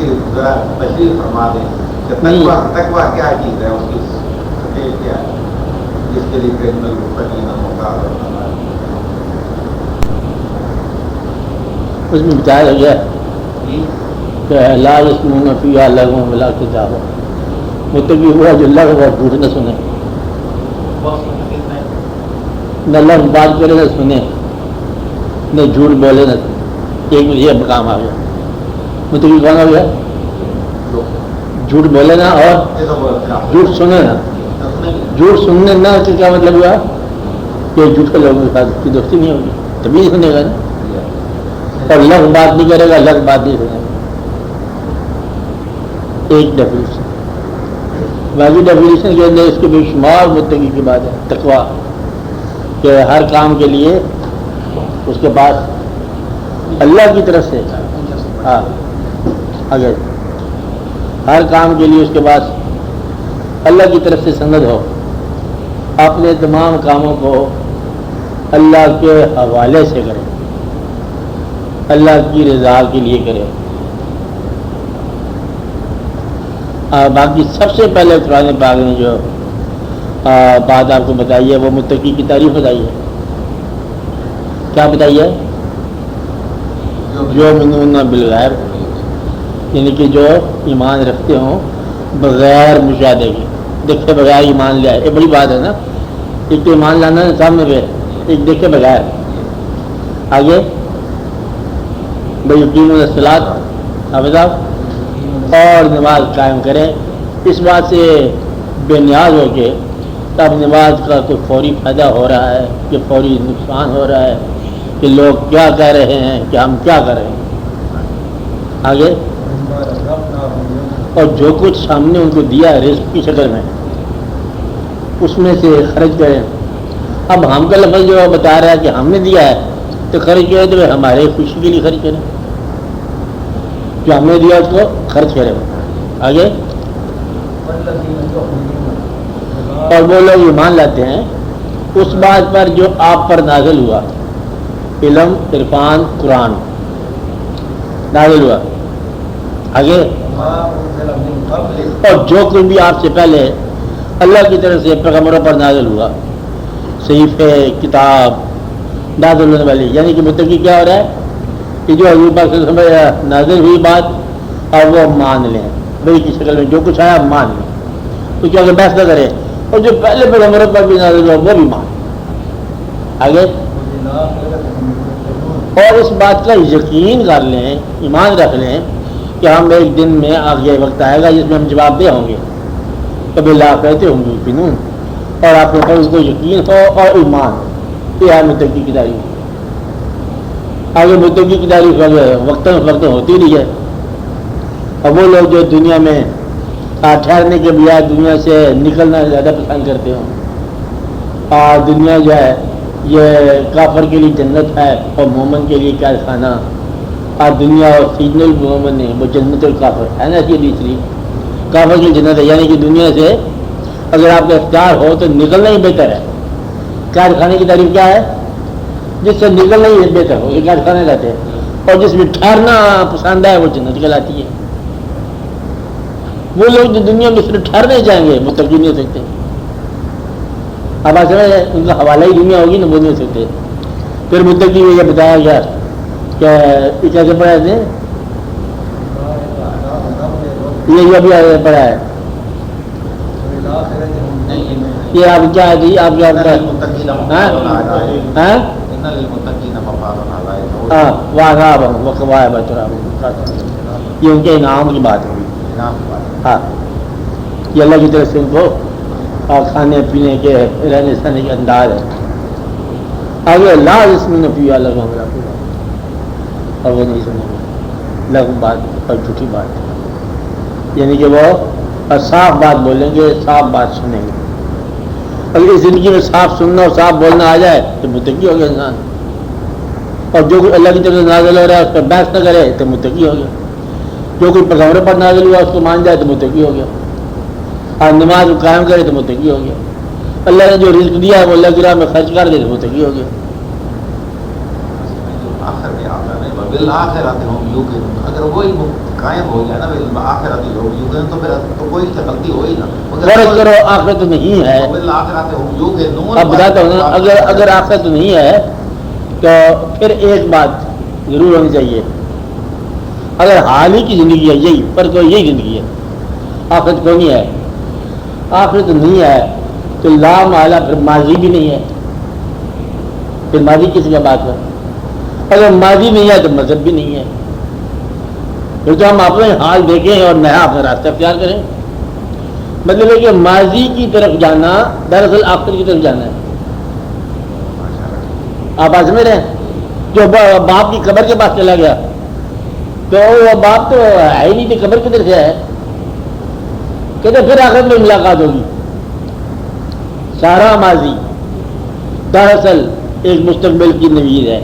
کی ذرا تشریح فرما دیں کہ تقویٰ کیا چیز ہے، اس کی سطح کیا ہے جس کے لیے ان المتقین مقام اس میں بتایا گیا کہ لا یسمعون فیہا لغوا ولا کذابا، متقی ہوا جو لغو اور جھوٹ نہ سنے، نہ لفظ بات کرے نہ سنے، نہ جھوٹ بولے نہ سنے۔ ایک یہ مقام آ گیا، متقی کون ہو گیا؟ جھوٹ بولے نا اور جھوٹ سنے نا۔ جھوٹ سننے نہ کہ کیا مطلب ہوا کہ جھوٹ کے لوگوں کے ساتھ کی دوستی نہیں ہوگی، تبھی سنے گا نا، اور لفظ بات نہیں کرے گا، لفظ بات نہیں سنے گا۔ ایک ڈیفینیشن، باقی ڈیفینیشن کے اندر اس کے بے شمار متقی کی بات ہے۔ تقویٰ کہ ہر کام کے لیے اس کے پاس اللہ کی طرف سے، ہاں اگر ہر کام کے لیے اس کے پاس اللہ کی طرف سے سند ہو، اپنے تمام کاموں کو اللہ کے حوالے سے کرے، اللہ کی رضا کے لیے کرے۔ باقی سب سے پہلے قرآن پاک نے جو بات آپ کو بتائی ہے وہ متقی کی تعریف بتائی ہے۔ کیا بتائی ہے؟ یؤمنون بالغیب، یعنی کہ جو ایمان رکھتے ہوں بغیر مشاہدے کے، دیکھے بغیر ایمان لے آئے۔ یہ بڑی بات ہے نا، ایک تو ایمان لانا سامنے پہ، ایک دیکھے بغیر۔ آگے یقیمون الصلاۃ، اور نماز قائم کریں، اس بات سے بے نیاز ہو کے اب نماز کا کوئی فوری فائدہ ہو رہا ہے کہ فوری نقصان ہو رہا ہے کہ لوگ کیا کہہ رہے ہیں کہ ہم کیا کر رہے ہیں۔ آگے اور جو کچھ ہم نے ان کو دیا ہے رزق کی شکل میں، اس میں سے خرچ کریں۔ اب ہم کا لفظ جو بتا رہا ہے کہ ہم نے دیا ہے تو خرچ کریں، تو ہمارے خوشی کے لیے خرچ کریں، جو ہم نے دیا اس کو خرچ کریں۔ آگے اور وہ لوگ ایمان لاتے ہیں اس بات پر جو آپ پر نازل ہوا، علم، عرفان، قرآن نازل ہوا۔ آگے اور جو کچھ بھی آپ سے پہلے اللہ کی طرف سے پیغمبروں پر نازل ہوا، صحیفے، کتاب نازل ہونے والی، یعنی کہ متقی کیا ہو رہا ہے کہ جو حضور پاک صلی اللہ علیہ وسلم نازل ہوئی بات اور وہ مان لیں، بھائی کی شکل میں جو کچھ آیا مان لیں، تو کیا کہ بحث نہ کرے، اور جو پہلے پیغمبروں پر بھی نازل ہوا وہ بھی مان۔ آگے اور اس بات کا یقین کر لیں، ایمان رکھ لیں کہ ہم ایک دن میں آگے وقت آئے گا جس میں ہم جواب دہ ہوں گے، کبھی لا کہتے ہوں گے فنون، اور آپ کے اوپر اس کو یقین ہو اور ایمان، یہ ہے متقی کی تعریف۔ آگے متقی کی تعریف وقتاً فوقتاً ہوتی رہی ہے، اور وہ لوگ جو دنیا میں ٹھہرنے کے بجائے دنیا سے نکلنا زیادہ پسند کرتے ہوں، اور دنیا جو ہے یہ کافر کے لیے جنت ہے اور مومن کے لیے قید خانہ، اور دنیا اور سجن المومن ہے وہ جنت الکافر ہے نا، یہ دوسری کافر کی جنت ہے، یعنی کہ دنیا سے اگر آپ کا اختیار ہو تو نکلنا ہی بہتر ہے۔ قید خانے کی تعریف کیا ہے؟ جس سے نکلنا ہی بہتر ہو، یہ قید خانے رہتے ہیں، اور جس میں ٹھہرنا پسند ہے وہ جنت کہلاتی ہے۔ وہ لوگ جو دنیا میں صرف ٹھہر نہیں جائیں گے متقی نہیں ہو سکتے۔ اب آپ سمجھ ان کا حوالہ ہی دنیا ہوگی نا، وہ نہیں ہو سکتے۔ پھر متقی میں یہ بتایا گیا کہ یہ کیسے پڑھا تھے، یہ بھی پڑھا ہے، یہ آپ کیا ہے جی، آپ کیا یہ ان کے انعام کی بات ہوگی۔ ہاں یہ اللہ کی طرف سے ان کو کھانے پینے کے رہنے سہنے کے انداز ہے۔ آگے لا یسمعون فیہا لغوا ولا کذابا، اور وہ نہیں سنیں گے لغو بات اور جھوٹی بات، یعنی کہ وہ صاف بات بولیں گے، صاف بات سنیں گے۔ اگر اس زندگی میں صاف سننا اور صاف بولنا آ جائے تو متقی ہو گیا انسان، اور جو کوئی اللہ کی طرف سے نازل ہو رہا ہے اس پر بحث نہ کرے تو متقی ہو گیا، جو کوئی پیغمبر پر نازل ہوا اس کو مان جائے تو متقی ہو گیا، اور نماز کو قائم کرے تو متقی ہو گیا، اللہ نے جو رزق دیا ہے وہ اللہ کی راہ میں خرچ کر دے تو متقی ہو گیا۔ وبالآخرۃ هم یوقنون، اگر وہی قائم ہو جائے نا بالآخرۃ هم یوقنون تو کوئی غلطی ہو ہی نہ، غور کرو آخرت نہیں ہے. وبالآخرۃ هم یوقنون. اب بتاتا ہوں نا، اگر آخرت نہیں ہے تو پھر ایک بات ضرور ہونی چاہیے، اگر حال ہی کی زندگی ہے یہی پر تو یہی زندگی ہے، آخرت کو نہیں ہے. آخرت نہیں ہے تو لا محالہ پھر ماضی بھی نہیں ہے، پھر ماضی کس کی بات ہے؟ اگر ماضی نہیں ہے تو مذہب بھی نہیں ہے. پھر تو ہم اپنے حال دیکھیں اور نیا اپنا راستہ اختیار کریں. مطلب ہے کہ ماضی کی طرف جانا دراصل آخرت کی طرف جانا ہے. آپ آج میں رہیں جو باپ کی قبر کے پاس چلا گیا تو وہ باپ تو ہے ہی نہیں تھی، قبر کدھر سے ہے؟ کہتے پھر آخرت میں ملاقات ہوگی. سارا ماضی دراصل ایک مستقبل کی نوید ہے.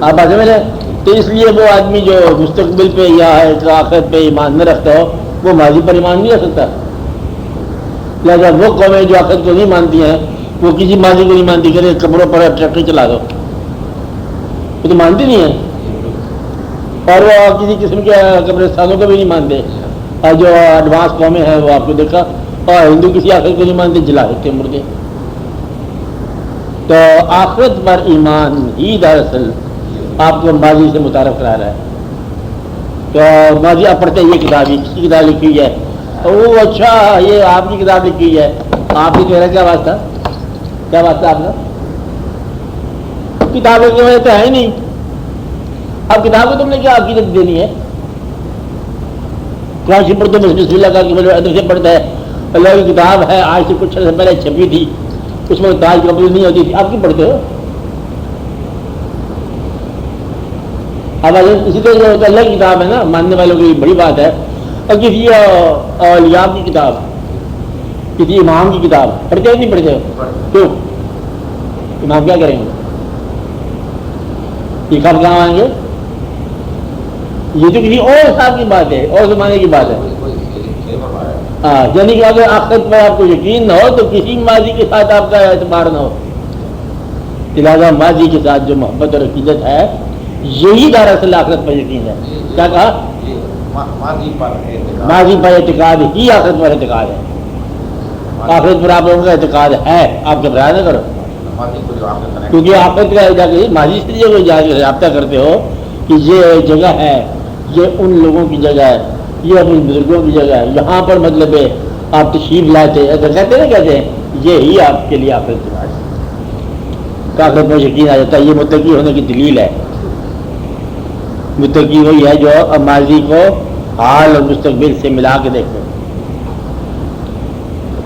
آپ آج میں رہیں تو اس لیے وہ آدمی جو مستقبل پہ یا آخرت پہ ایمان نہ رکھتا ہو وہ ماضی پر ایمان نہیں رکھ سکتا. لہٰذا وہ قومیں جو آخرت کو نہیں مانتی ہیں وہ کسی ماضی کو نہیں مانتی، کہ کپڑوں پر ٹریکٹر چلا دو، وہ تو مانتی نہیں ہے. اور وہ کسی قسم کے قبرستانوں کو بھی نہیں مانتے. اور جو ایڈوانس قومیں ہیں وہ آپ کو دیکھا، اور ہندو کسی آخرت کو نہیں مانتے، جلا دیتے مردے. تو آخرت پر ایمان ہی دراصل آپ کو ماضی سے متعارف کرا رہا ہے. تو ماضی آپ پڑھتے ہیں یہ کتاب ہی کسی کتاب لکھی ہوئی ہے، وہ اچھا یہ آپ کی کتاب لکھی ہوئی ہے، آپ کی کہہ رہا کیا واسطہ، کیا واسطہ آپ کا؟ کتابیں کی وجہ تو ہے ہی نہیں. اب کتاب کو تم نے کیا عقیدت دینی ہے؟ قرآن شریف پڑھتے بسم اللہ کا کہ ادب سے پڑھتا ہے، اللہ کی کتاب ہے آج سے کچھ عرصے پہلے چھپی تھی، اس میں تاج قبول نہیں ہوتی تھی، آپ کی پڑھتے ہو؟ اب اسی طرح جو اللہ کی کتاب ہے نا، ماننے والوں کی بڑی بات ہے. اور کسی اولیاء کی کتاب، کسی امام کی کتاب پڑھتے ہو نہیں پڑھتے ہو؟ کیوں؟ امام کیا کریں گے؟ یہ کب کہاں آئیں گے؟ یہ تو کسی اور صاحب کی بات ہے، اور زمانے کی بات ہے. ہاں، یعنی کہ اگر آخرت پر آپ کو یقین نہ ہو تو کسی ماضی کے ساتھ آپ کا اعتبار نہ ہو. لہٰذا ماضی کے ساتھ جو محبت اور عقیدت ہے یہی دراصل آخرت پر یقین ہے. کیا کہا؟ ماضی پر اعتقاد ہی آخرت پر اعتقاد ہے. آخرت پر آپ لوگوں کا اعتقاد ہے، آپ گھبراہ نہ کرو، کیونکہ آخرت کا جا کے ماضی سے جو جا کے رابطہ کرتے ہو کہ یہ جگہ ہے، یہ ان لوگوں کی جگہ ہے، یہ اپنے بزرگوں کی جگہ ہے، یہاں پر مطلب ہے آپ تشریف لاتے ایسا کہتے ہیں، کہتے ہیں یہی آپ کے لیے آخرت کی بات ہے. آخرت میں یقین آ جاتا ہے. یہ متقی ہونے کی دلیل ہے. متقی وہی ہے جو ماضی کو حال اور مستقبل سے ملا کے دیکھتے ہیں،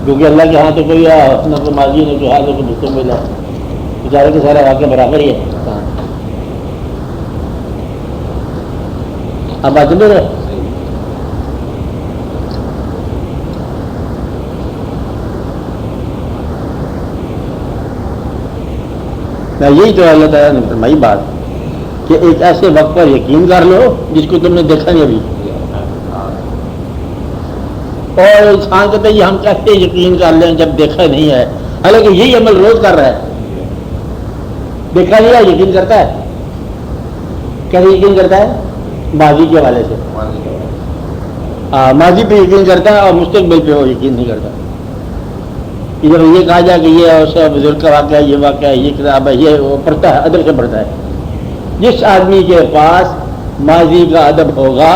کیونکہ اللہ کے ہاں تو کوئی نہ کوئی ماضی نہ کوئی حال نہ کوئی مستقبل ہے. بیچارے کے سارے واقعہ برابر ہی ہے. اب بات سمجھ رہے؟ یہی تو اللہ تعالیٰ نے فرمائی بات کہ ایک ایسے وقت پر یقین کر لو جس کو تم نے دیکھا نہیں ابھی. اور انسان کہتے ہیں ہم کیسے یقین کر لیں جب دیکھا نہیں ہے، حالانکہ یہی عمل روز کر رہا ہے. دیکھا نہیں ہے یقین کرتا ہے. کیسے یقین کرتا ہے؟ ماضی کے حوالے سے. ماضی پہ یقین کرتا ہے اور مستقبل پہ وہ یقین نہیں کرتا. جب یہ کہا جائے کہ یہ اس بزرگ کا واقعہ ہے، یہ واقعہ ہے، یہ کتاب ہے، یہ وہ پڑھتا ہے، ادب سے پڑھتا ہے. جس آدمی کے پاس ماضی کا ادب ہوگا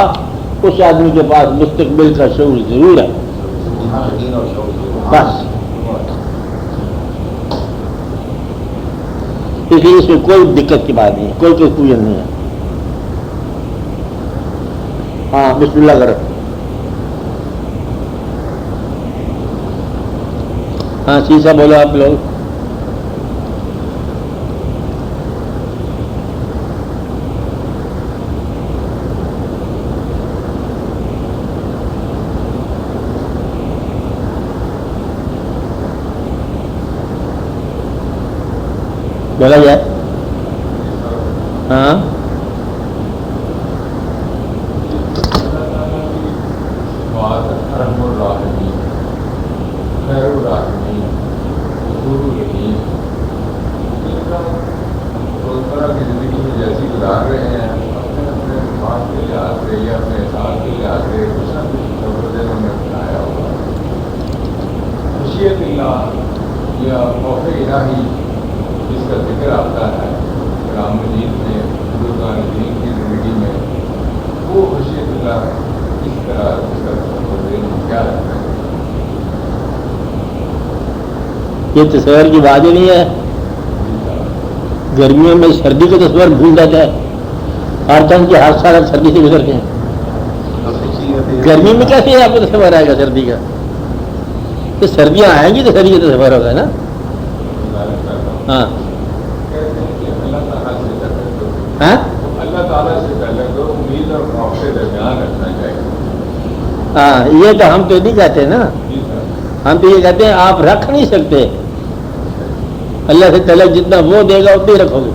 اس آدمی کے پاس مستقبل کا شعور ضرور ہے. بس اس لیے اس میں کوئی دقت کی بات نہیں ہے، کوئی کنفیوژن نہیں ہے. ہاں بسم اللہ کرو. ہاں سیسا بولو آپ لوگ. بولا جائے. ہاں روزمرہ کی زندگی میں جیسی اوقات کے لحاظ سے یا اپنے احساس کے لحاظ سے کچھ نہ کچھ دونوں نے بنایا ہوگا. خشیت اللہ یا خوف الہی جس کا ذکر آتا ہے قرآن مجید میں بزرگان دین کی زندگی میں، وہ خشیت اللہ کس طرح اس کا کیا رکھتا ہے؟ یہ تصور کی بات ہی نہیں ہے. گرمیوں میں سردی کا تصور بھول جاتا ہے. ہر چند کے ہر سال سردی سے گزرتے ہیں. گرمی میں کیسے آپ کو تصور آئے گا سردی کا؟ کہ سردیاں آئیں گی تو سردی کا تصور ہوگا نا. ہاں اللہ تعالیٰ سے پہلے تو امید اور خوف کے درمیان رکھنا چاہیے. ہاں یہ تو ہم تو نہیں کہتے نا. ہم تو یہ کہتے ہیں آپ رکھ نہیں سکتے. اللہ سے طلب جتنا وہ دے گا اتنا ہی رکھو گے.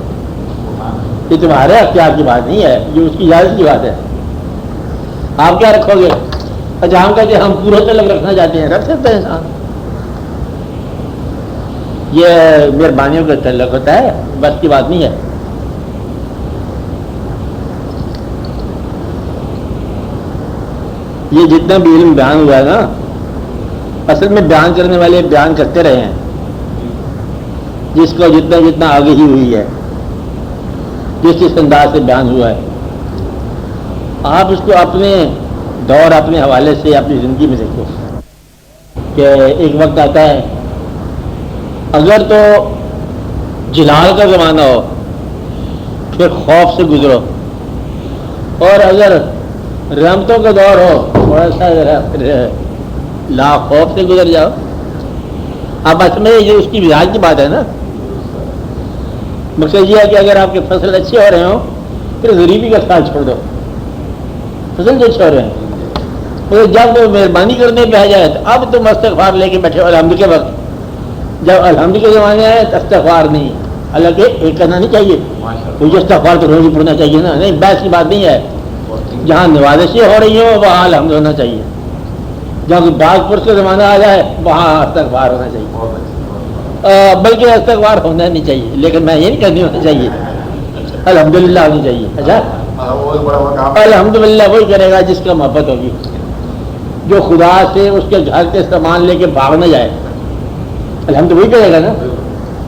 یہ تمہارے اختیار کی بات نہیں ہے، یہ اس کی اجازت کی بات ہے. آپ کیا رکھو گے؟ اچھا ہم کہتے ہیں ہم پورا طلب رکھنا چاہتے ہیں، رکھ سکتے ہیں انسان. یہ مہربانیوں کا تعلق ہوتا ہے، بس کی بات نہیں ہے. یہ جتنا بھی علم بیان ہوا ہے نا، اصل میں بیان کرنے والے بیان کرتے رہے ہیں. جس کو جتنا جتنا آگہی ہوئی ہے، جس انداز سے بیان ہوا ہے، آپ اس کو اپنے دور اپنے حوالے سے اپنی زندگی میں دیکھو کہ ایک وقت آتا ہے اگر تو جلال کا زمانہ ہو پھر خوف سے گزرو، اور اگر رحمتوں کا دور ہو تھوڑا سا لا خوف سے گزر جاؤ. اب اصل میں یہ اس کی مزاج کی بات ہے نا. مقصد یہ ہے کہ اگر آپ کے فصل اچھے ہو رہے ہوں پھر غریبی کا خیال چھوڑ دو. فصل جو اچھے ہو رہے ہیں جب وہ مہربانی کرنے پہ آ جائے تو اب تم استغفار لے کے بیٹھے ہو الحمد کے وقت. جب الحمد کے زمانے آئے تو استغفار نہیں، حالانکہ ایک کرنا نہیں چاہیے. مجھے استغفار تو روز ہی پڑھنا چاہیے نا. نہیں، بحث کی بات نہیں ہے. جہاں نوازشیں ہو رہی ہوں وہاں الحمد ہونا چاہیے. جہاں باغ پرس کا زمانہ آ جائے وہاں استغفار ہونا چاہیے. بلکہ استغفار ہونا نہیں چاہیے، لیکن میں یہ نہیں کہتی ہونا چاہیے، الحمدللہ ہونی چاہیے. اچھا الحمدللہ وہی کرے گا جس کا محبت ہوگی، جو خدا سے اس کے گھر کے سامان لے کے بھاگ نہ جائے. الحمد وہی کرے گا نا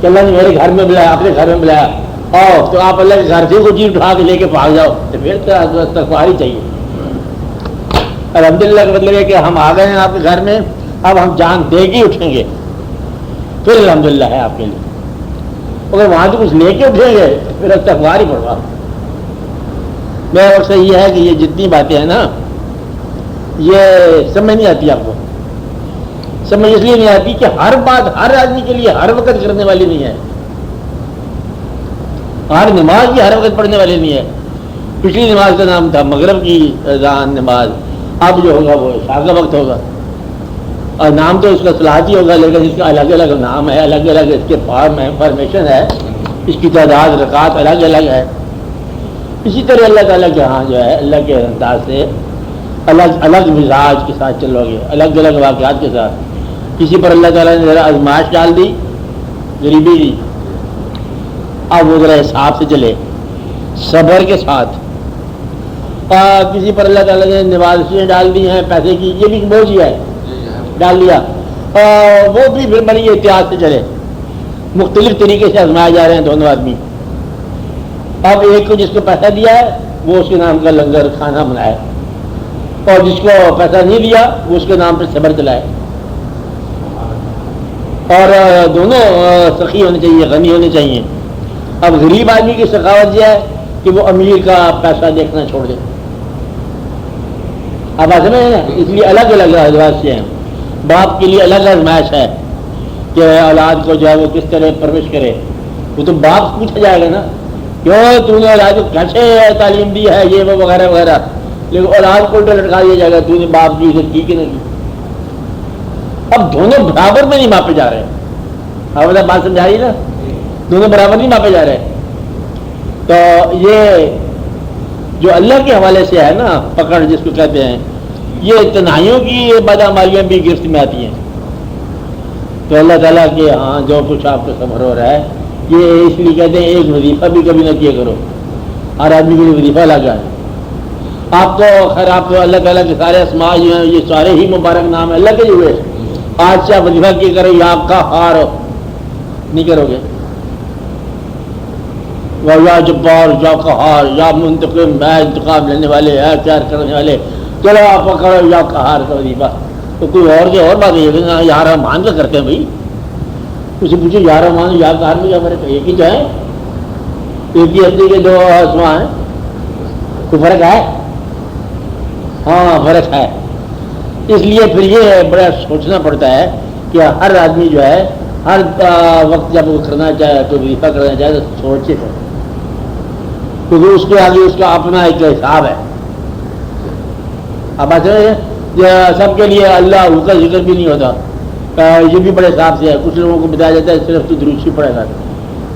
کہ اللہ نے میرے گھر میں بلایا، اپنے گھر میں بلایا، اور تو آپ اللہ کے گھر سے کو چیز اٹھا کے لے کے بھاگ جاؤ تو پھر تو استغفار ہی چاہیے. الحمدللہ کا مطلب ہے کہ ہم آ گئے ہیں آپ کے گھر میں، اب ہم جان دے کے اٹھیں گے پھر الحمدللہ ہے آپ کے لیے. اگر وہاں سے کچھ لے کے اٹھیں گے پھر استغفار ہی پڑھوا. میرا مقصد یہ ہے کہ یہ جتنی باتیں ہیں نا یہ سمجھ نہیں آتی. آپ کو سمجھ اس لیے نہیں آتی کہ ہر بات ہر آدمی کے لیے ہر وقت کرنے والی نہیں ہے. ہر نماز بھی ہر وقت پڑھنے والی نہیں ہے. پچھلی نماز کا نام تھا مغرب کی اذان نماز، اب جو ہوگا وہ عشاء کا وقت ہوگا. اور نام تو اس کا صلاحاتی ہوگا، لیکن اس کا الگ الگ نام ہے، الگ الگ اس کے فارمیشن ہے، اس کی تعداد رکعات الگ الگ ہے. اسی طرح اللہ تعالیٰ کے ہاں جو ہے اللہ کے انداز سے الگ الگ مزاج کے ساتھ چلو گے، الگ الگ واقعات کے ساتھ. کسی پر اللہ تعالیٰ نے ذرا آزمائش ڈال دی، غریبی دی، اب وہ ذرا حساب سے چلے صبر کے ساتھ. اور کسی پر اللہ تعالیٰ نے نوازشیں ڈال دی ہیں پیسے کی، یہ بھی بوجھ ہی ہے، ڈال دیا، اور وہ بھی پھر بڑی احتیاط سے چلے. مختلف طریقے سے آزمائے جا رہے ہیں دونوں آدمی. اب ایک کو جس کو پیسہ دیا ہے وہ اس کے نام کا لنگر کھانا بنائے، اور جس کو پیسہ نہیں دیا وہ اس کے نام پہ صبر چلائے. اور دونوں سخی ہونے چاہیے، غنی ہونے چاہیے. اب غریب آدمی کی سخاوت یہ ہے کہ وہ امیر کا پیسہ دیکھنا چھوڑ دے. اب آج میں اس لیے الگ الگ ادوار سے ہیں. باپ کے لیے الگ آزمائش ہے کہ اولاد کو جو ہے وہ کس طرح پرورش کرے. وہ تو باپ پوچھا جائے گا نا کیوں تو نے اولاد کو کیسے تعلیم دی ہے، یہ وہ وغیرہ وغیرہ. لیکن اولاد کو الٹا لٹکا دیا جائے گا تو نے باپ کی عزت کی کہ نہیں کی. اب دونوں برابر میں نہیں ماپے جا رہے. آپ بات سمجھائیے نا، دونوں برابر نہیں ماپے جا رہے. تو یہ جو اللہ کے حوالے سے ہے نا پکڑ جس کو کہتے ہیں، یہ تنہائیوں کی بدعمالیاں بھی گرفت میں آتی ہیں. تو اللہ تعالیٰ کے ہاں جو کچھ آپ کو صبر ہو رہا ہے یہ اس لیے کہتے ہیں ایک وظیفہ بھی کبھی نہ کیا کرو. ہر آدمی کے لیے وظیفہ لگا ہے. آپ تو خیر آپ تو اللہ تعالیٰ کے سارے اسماء جو ہیں یہ سارے ہی مبارک نام ہیں اللہ کے ہوئے. آج سے وظیفہ کی کرو یا قہار نہیں کرو گے, یا جبار یا قہار یا منتقم میں انتقام لینے والے ہے پیار کرنے والے, چلو آپ کرو یا قہار کا وظیفہ. تو کوئی اور جو اور بات ہے یا رحمان کا کرتے ہیں بھائی, اسے پوچھو یا رحمان یا قہار میں کیا فرق ہے؟ ایک ہی جو ہے, ایک ہی ہفتے کے دو اسماء ہیں, کوئی فرق ہے؟ ہاں فرق ہے. اس لیے پھر یہ بڑا سوچنا پڑتا ہے کہ ہر آدمی جو ہے ہر وقت جب وہ کرنا چاہے تو وظیفہ کرنا چاہے تو سوچے کرے, کیونکہ اس کے آگے اس کا اپنا ایک حساب ہے. اب ایسے سب کے لیے اللہ کا ذکر بھی نہیں ہوتا, یہ بھی بڑے حساب سے ہے. کچھ لوگوں کو بتایا جاتا ہے صرف تو درود شریف پڑھا کرو,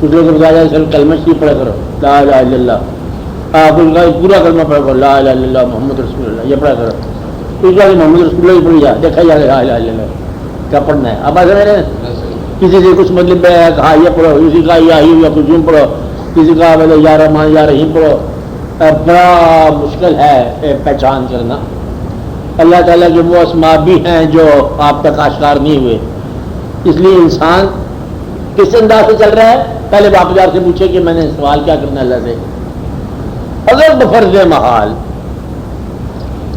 کچھ لوگوں کو بتایا جاتا ہے صرف کلمہ شریف پڑھا کرو لا الہ الا اللہ, پورا کلمہ پڑھا کرو لا الہ الا اللہ محمد رسول اللہ, یہ پڑھا کرو. اس بات محمد رسول اللہ ہی پڑھی جائے, دیکھا جائے لا الہ الا اللہ کیا پڑھنا ہے. اب ایسے کسی سے کچھ مطلب ہے کہا یہ پڑھو, کسی کا یا ہی یا کچھ پڑھو, کسی کا مطلب یا رحمان یا رحیم پڑھو. بڑا مشکل ہے پہچان کرنا. اللہ تعالیٰ کے وہ اسماء بھی ہیں جو آپ تک آشکار نہیں ہوئے. اس لیے انسان کس انداز سے چل رہا ہے, پہلے واپدار سے پوچھے کہ میں نے سوال کیا کرنا اللہ سے. اگر بفرض محال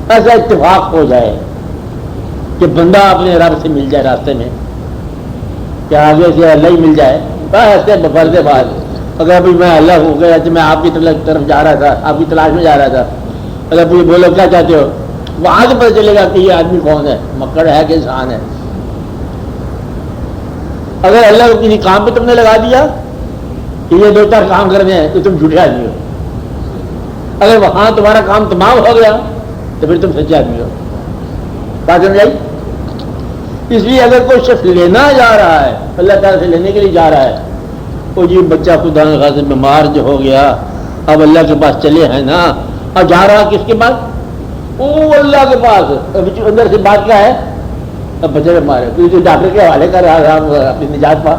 ایسا اتفاق ہو جائے کہ بندہ اپنے رب سے مل جائے راستے میں, کہ آگے سے اللہ ہی مل جائے, ایسے بفرض محال اگر ابھی میں اللہ ہو گیا تو میں آپ کی طرف جا رہا تھا, آپ کی تلاش میں جا رہا تھا, اگر مجھے بولو کیا چاہتے ہو, وہاں سے پتہ چلے گا کہ یہ آدمی کون ہے, مکڑ ہے کہ انسان ہے. اگر اللہ کو کسی کام پہ تم نے لگا دیا کہ یہ دو چار کام کرنے ہیں تو تم جھوٹے آدمی ہو. اگر وہاں تمہارا کام تمام ہو گیا تو پھر تم سچے آدمی ہو. بات سمجھ آئی؟ اس لیے اگر کوئی شخص لینا جا رہا ہے, اللہ تعالیٰ سے لینے کے لیے جا رہا ہے, وہ جی بچہ خدا نخواستہ بیمار جو ہو گیا, اب اللہ کے پاس چلے ہیں نا, اب جا رہا کس کے پاس؟ وہ اللہ کے پاس. اندر سے بات کیا ہے, اب بچے بیمار ہے تو ڈاکٹر کے حوالے کر رہا تھا, اپنی نجات پا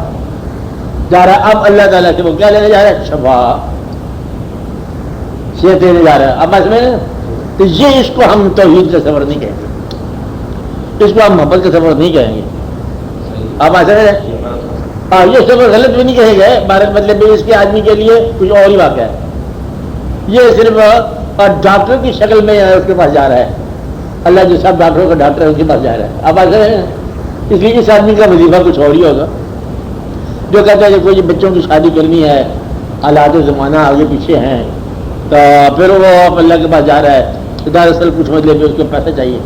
جا رہا ہے. اب اللہ تعالیٰ سے وہ کیا لینے جا رہا ہے؟ شفا, صحت دینے جا رہا ہے. اب اس میں تو یہ اس کو ہم توحید کا سفر نہیں کہیں گے, اس کو ہم محبت کا سفر نہیں کہیں گے. اب ایسا ہے یہ سفر غلط بھی نہیں کہے گئے, بھارت مطلب اس کے آدمی کے لیے کچھ اور ہی واقعہ ہے. یہ صرف ڈاکٹر کی شکل میں اس کے پاس جا رہا ہے, اللہ جو سب ڈاکٹروں کا ڈاکٹر ہے اس کے پاس جا رہا ہے. اب ایسا ہے اس لیے اس آدمی کا وظیفہ کچھ اور ہی ہوگا, جو کہتا ہے کہ کوئی بچوں کی شادی کرنی ہے, حالات زمانہ آگے پیچھے ہیں, تو پھر وہ اللہ کے پاس جا رہا ہے. دراصل کچھ مطلب اس کو پیسہ چاہیے,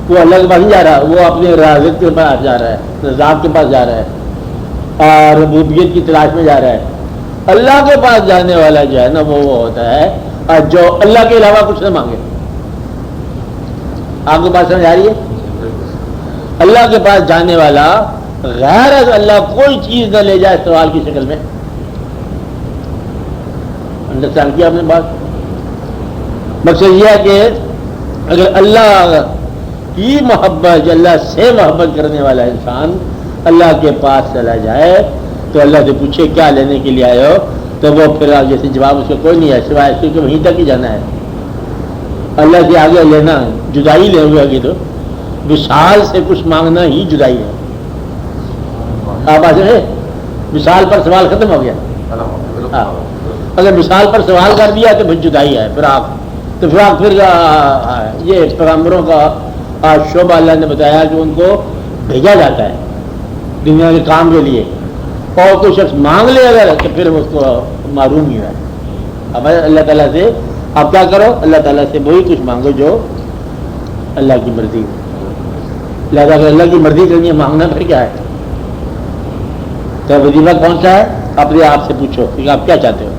وہ اللہ کے پاس نہیں جا رہا, وہ اپنے رازق کے پاس جا رہا ہے, رزاق کے پاس جا رہا ہے, اور ربوبیت کی تلاش میں جا رہا ہے. اللہ کے پاس جانے والا جو ہے نا وہ ہوتا ہے جو اللہ کے علاوہ کچھ نہ مانگے. آپ کو بات سمجھ آ رہی ہے؟ اللہ کے پاس جانے والا غیر از اللہ کوئی چیز نہ لے جائے سوال کی شکل میں. انڈرسٹینڈ کیا آپ نے بات؟ مقصد یہ ہے کہ اگر اللہ کی محبت, اللہ سے محبت کرنے والا انسان اللہ کے پاس چلا جائے تو اللہ سے پوچھے کیا لینے کے لیے آئے ہو, تو وہ پھر جیسے جواب اس کا کوئی نہیں ہے سوائے اس کے کہ وہیں تک ہی جانا ہے. اللہ سے آگے لینا جدائی لے ہوئے آگے, تو وصال سے کچھ مانگنا ہی جدائی ہے. آپ ایسے ہے وصال پر سوال ختم ہو گیا. اگر وصال پر سوال کر دیا تو پھر جدائی ہے, پھر یہ پیغمبروں کا شعبہ اللہ نے بتایا کہ ان کو بھیجا جاتا ہے دنیا کے کام کے لیے, اور کوئی شخص مانگ لے اگر تو پھر اس کو معلوم ہی ہے. اب اللہ تعالیٰ سے آپ کیا کرو, اللہ تعالیٰ سے وہی کچھ مانگو جو اللہ کی مرضی. لہٰذا اگر اللہ کی مرضی کرنی ہے مانگنا پھر کیا ہے؟ تو وظیفہ کون سا ہے؟ اپنے آپ سے پوچھو کہ آپ کیا چاہتے ہو.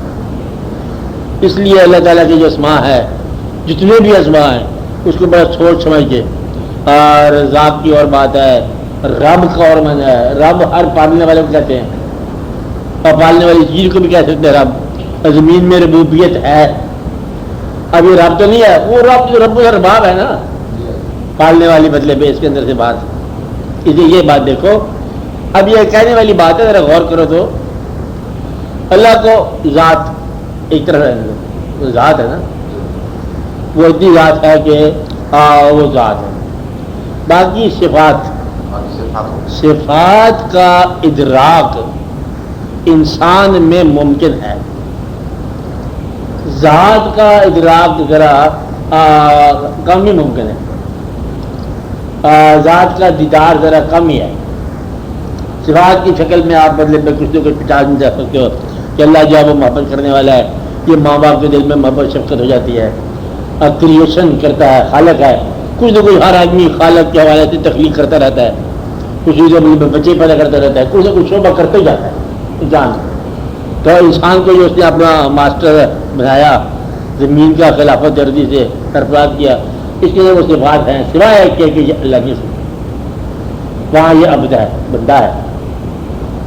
اس لیے اللہ تعالیٰ کی جو اسماء ہے, جتنے بھی اسماء ہیں اس کو بڑا سوچ سمجھ کے, اور ذات کی اور بات ہے, رب کا اور معنی ہے. رب ہر پالنے والے کو کہتے ہیں, اور پالنے والی چیز کو بھی کہہ سکتے ہیں رب. زمین میں ربوبیت ہے, اب یہ رب تو نہیں ہے, وہ رب ارباب ہے نا, پالنے والی مطلب ہے اس کے اندر سے بات. اس لیے یہ بات دیکھو, اب یہ کہنے والی بات ہے, ذرا غور کرو تو اللہ کو ذات ایک طرف ذات ہے نا, وہ اتنی ذات ہے کہ وہ ذات ہے. باقی صفات کا ادراک انسان میں ممکن ہے، ذات کا ادراک ذرا کم ہی ممکن ہے، ذات کا دیدار ذرا کم ہی ہے. صفات کی شکل میں آپ بدلے میں کچھ نہ کچھ پچاس نہیں جا سکتے ہو کہ اللہ جو ہے وہ محبت کرنے والا ہے، یہ ماں باپ کے دل میں محبت شفقت ہو جاتی ہے، کریشن کرتا ہے، خالق ہے. کچھ نہ کچھ ہر آدمی خالق کے حوالے سے تخلیق کرتا رہتا ہے، کچھ چیزوں میں بچے پیدا کرتا رہتا ہے، کچھ نہ کچھ شعبہ کرتے جاتا ہے انسان. تو انسان کو جو اس نے اپنا ماسٹر بنایا، زمین کا خلافت جردی سے سرفراز کیا، اس کے لیے وہ صفات ہیں، سوائے کہ یہ اللہ کی صفات. وہاں یہ عبد ہے، بندہ ہے،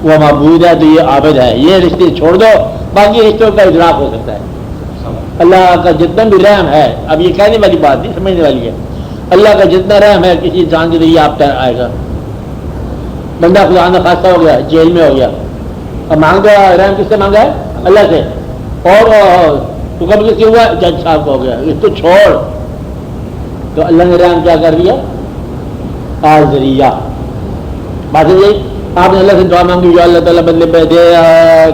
وہ معبود ہے تو یہ عابد ہے. یہ رشتے چھوڑ دو، باقی رشتوں کا ادراک ہو سکتا ہے. اللہ کا جتنا بھی رحم ہے، اب یہ کہنے والی بات نہیں، سمجھنے والی ہے. اللہ کا جتنا رحم ہے کسی انسان کے ذریعے آپ تک آئے گا. بندہ خدا نہ خاصہ ہو گیا، جیل میں ہو گیا، اب مانگ رہا رحم کس سے مانگا ہے؟ اللہ سے. اور تو کب کس سے ہوا؟ جج صاحب کو ہو گیا. اس کو چھوڑ تو اللہ نے رحم کیا کر دیا؟ ذریعہ. بات ہے آپ نے اللہ سے دعا مانگی، جو اللہ تعالیٰ بدلے پہ دے،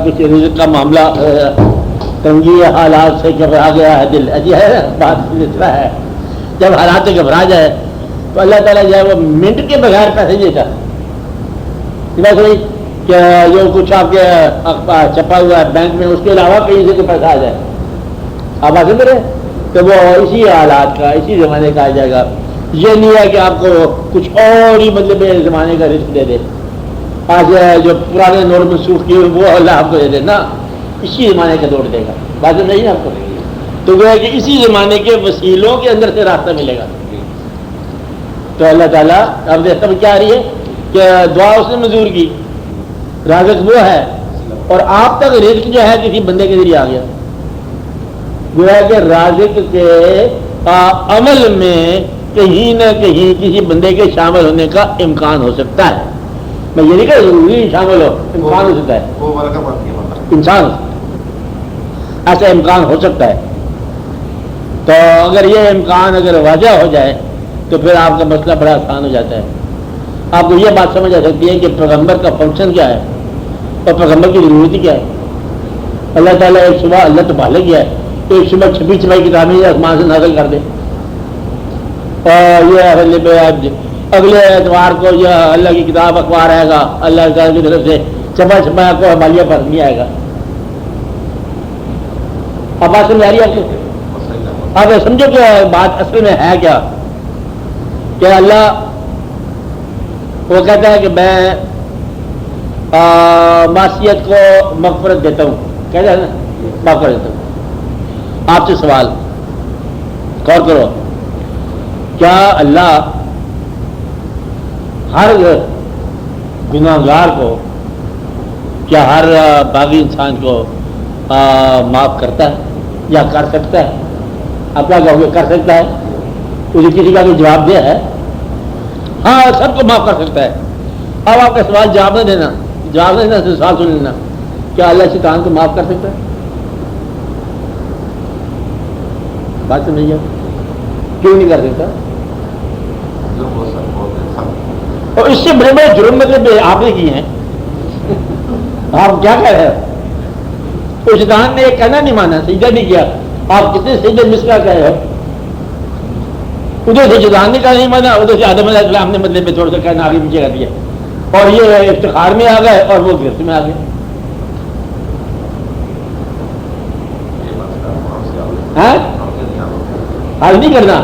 کسی رزق کا معاملہ تنگی حالات سے گھبرا گیا ہے دل، اجی ہے بات اس طرح ہے. جب حالات سے گھبرا جائے تو اللہ تعالیٰ جو ہے وہ منٹ کے بغیر پیسے دیتا ہے. کہ جو کچھ آپ کے چھپا ہوا ہے بینک میں، اس کے علاوہ کہیں سے کوئی پیسہ آ جائے، آپ آ سکتے تو وہ اسی حالات کا، اسی زمانے کا آ جائے گا. یہ نہیں ہے کہ آپ کو کچھ اور ہی مطلب زمانے کا رزق دے دے. آج جو پرانے نوٹ منسوخ کیے وہ اللہ آپ کو دے دے نا، اسی زمانے کا نوٹ دے گا. بات نہیں ہے آپ کو، تو وہ ہے کہ اسی زمانے کے وسیلوں کے اندر سے راستہ ملے گا. تو اللہ تعالیٰ اب سب کیا آ رہی ہے کہ دعا اس نے منظور کی، رازق وہ ہے، اور آپ تک رزق جو ہے کسی بندے کے ذریعے آ گیا. وہ ہے کہ رازق کے عمل میں کہیں نہ کہیں کسی بندے کے شامل ہونے کا امکان ہو سکتا ہے. میں یہ نہیں کہ ضروری شامل ہو، امکان ہو سکتا ہے، انسان ایسا امکان ہو سکتا ہے. تو اگر یہ امکان اگر واضح ہو جائے تو پھر آپ کا مسئلہ بڑا آسان ہو جاتا ہے. آپ کو یہ بات سمجھ آ سکتی ہے کہ پیغمبر کا فنکشن کیا ہے اور پیغمبر کی ضرورت کیا ہے. اللہ تعالیٰ ایک صبح، اللہ تو بالغ کیا ہے، ایک صبح 26 کتابیں آسمان سے نازل کر دے، اور یہ اگلے اتوار کو یہ اللہ کی کتاب اخبار آئے گا اللہ تعالیٰ کی طرف سے، چھپا کو ہمالیہ پر نہیں آئے گا. اب بات سمجھ آ رہی ہے آپ کو؟ اب سمجھو کہ بات اصل میں ہے کیا، کہ اللہ وہ کہتا ہے کہ میں معصیت کو مغفرت دیتا ہوں، کہتا ہے نا مغفرت دیتا ہوں. آپ سے سوال غور کرو، کیا اللہ ہر گناہگار کو، کیا ہر باغی انسان کو معاف کرتا ہے یا کر سکتا ہے؟ آپ کیا کہو گے؟ کر سکتا ہے؟ مجھے کسی کا کوئی جواب دیا ہے؟ ہاں، سب کو معاف کر سکتا ہے. اب آپ کا سوال جواب نہ دینا، جواب نہ دینا، سوال سن لینا، کیا اللہ شیطان کو معاف کر سکتا ہے؟ بات سمجھیے، کیوں نہیں کر سکتا؟ اور اس سے بڑے بڑے جرم مطلب آپ نے کیے ہیں. آپ کیا کہہ رہے ہیں؟ تو شیطان نے ایک کہنا نہیں مانا، سجدہ نہیں کیا. آپ کتنے سجدے مس کر گئے ہو؟ ادھر سے شیطان نے کہا نہیں مانا، ادھر سے آدم علیہ السلام نے مطلب میں تھوڑا سا کہنا آگے پیچھے کر دیا، اور یہ افتخار میں آ گئے اور وہ گرفت میں آ گئے. حل نہیں کرنا،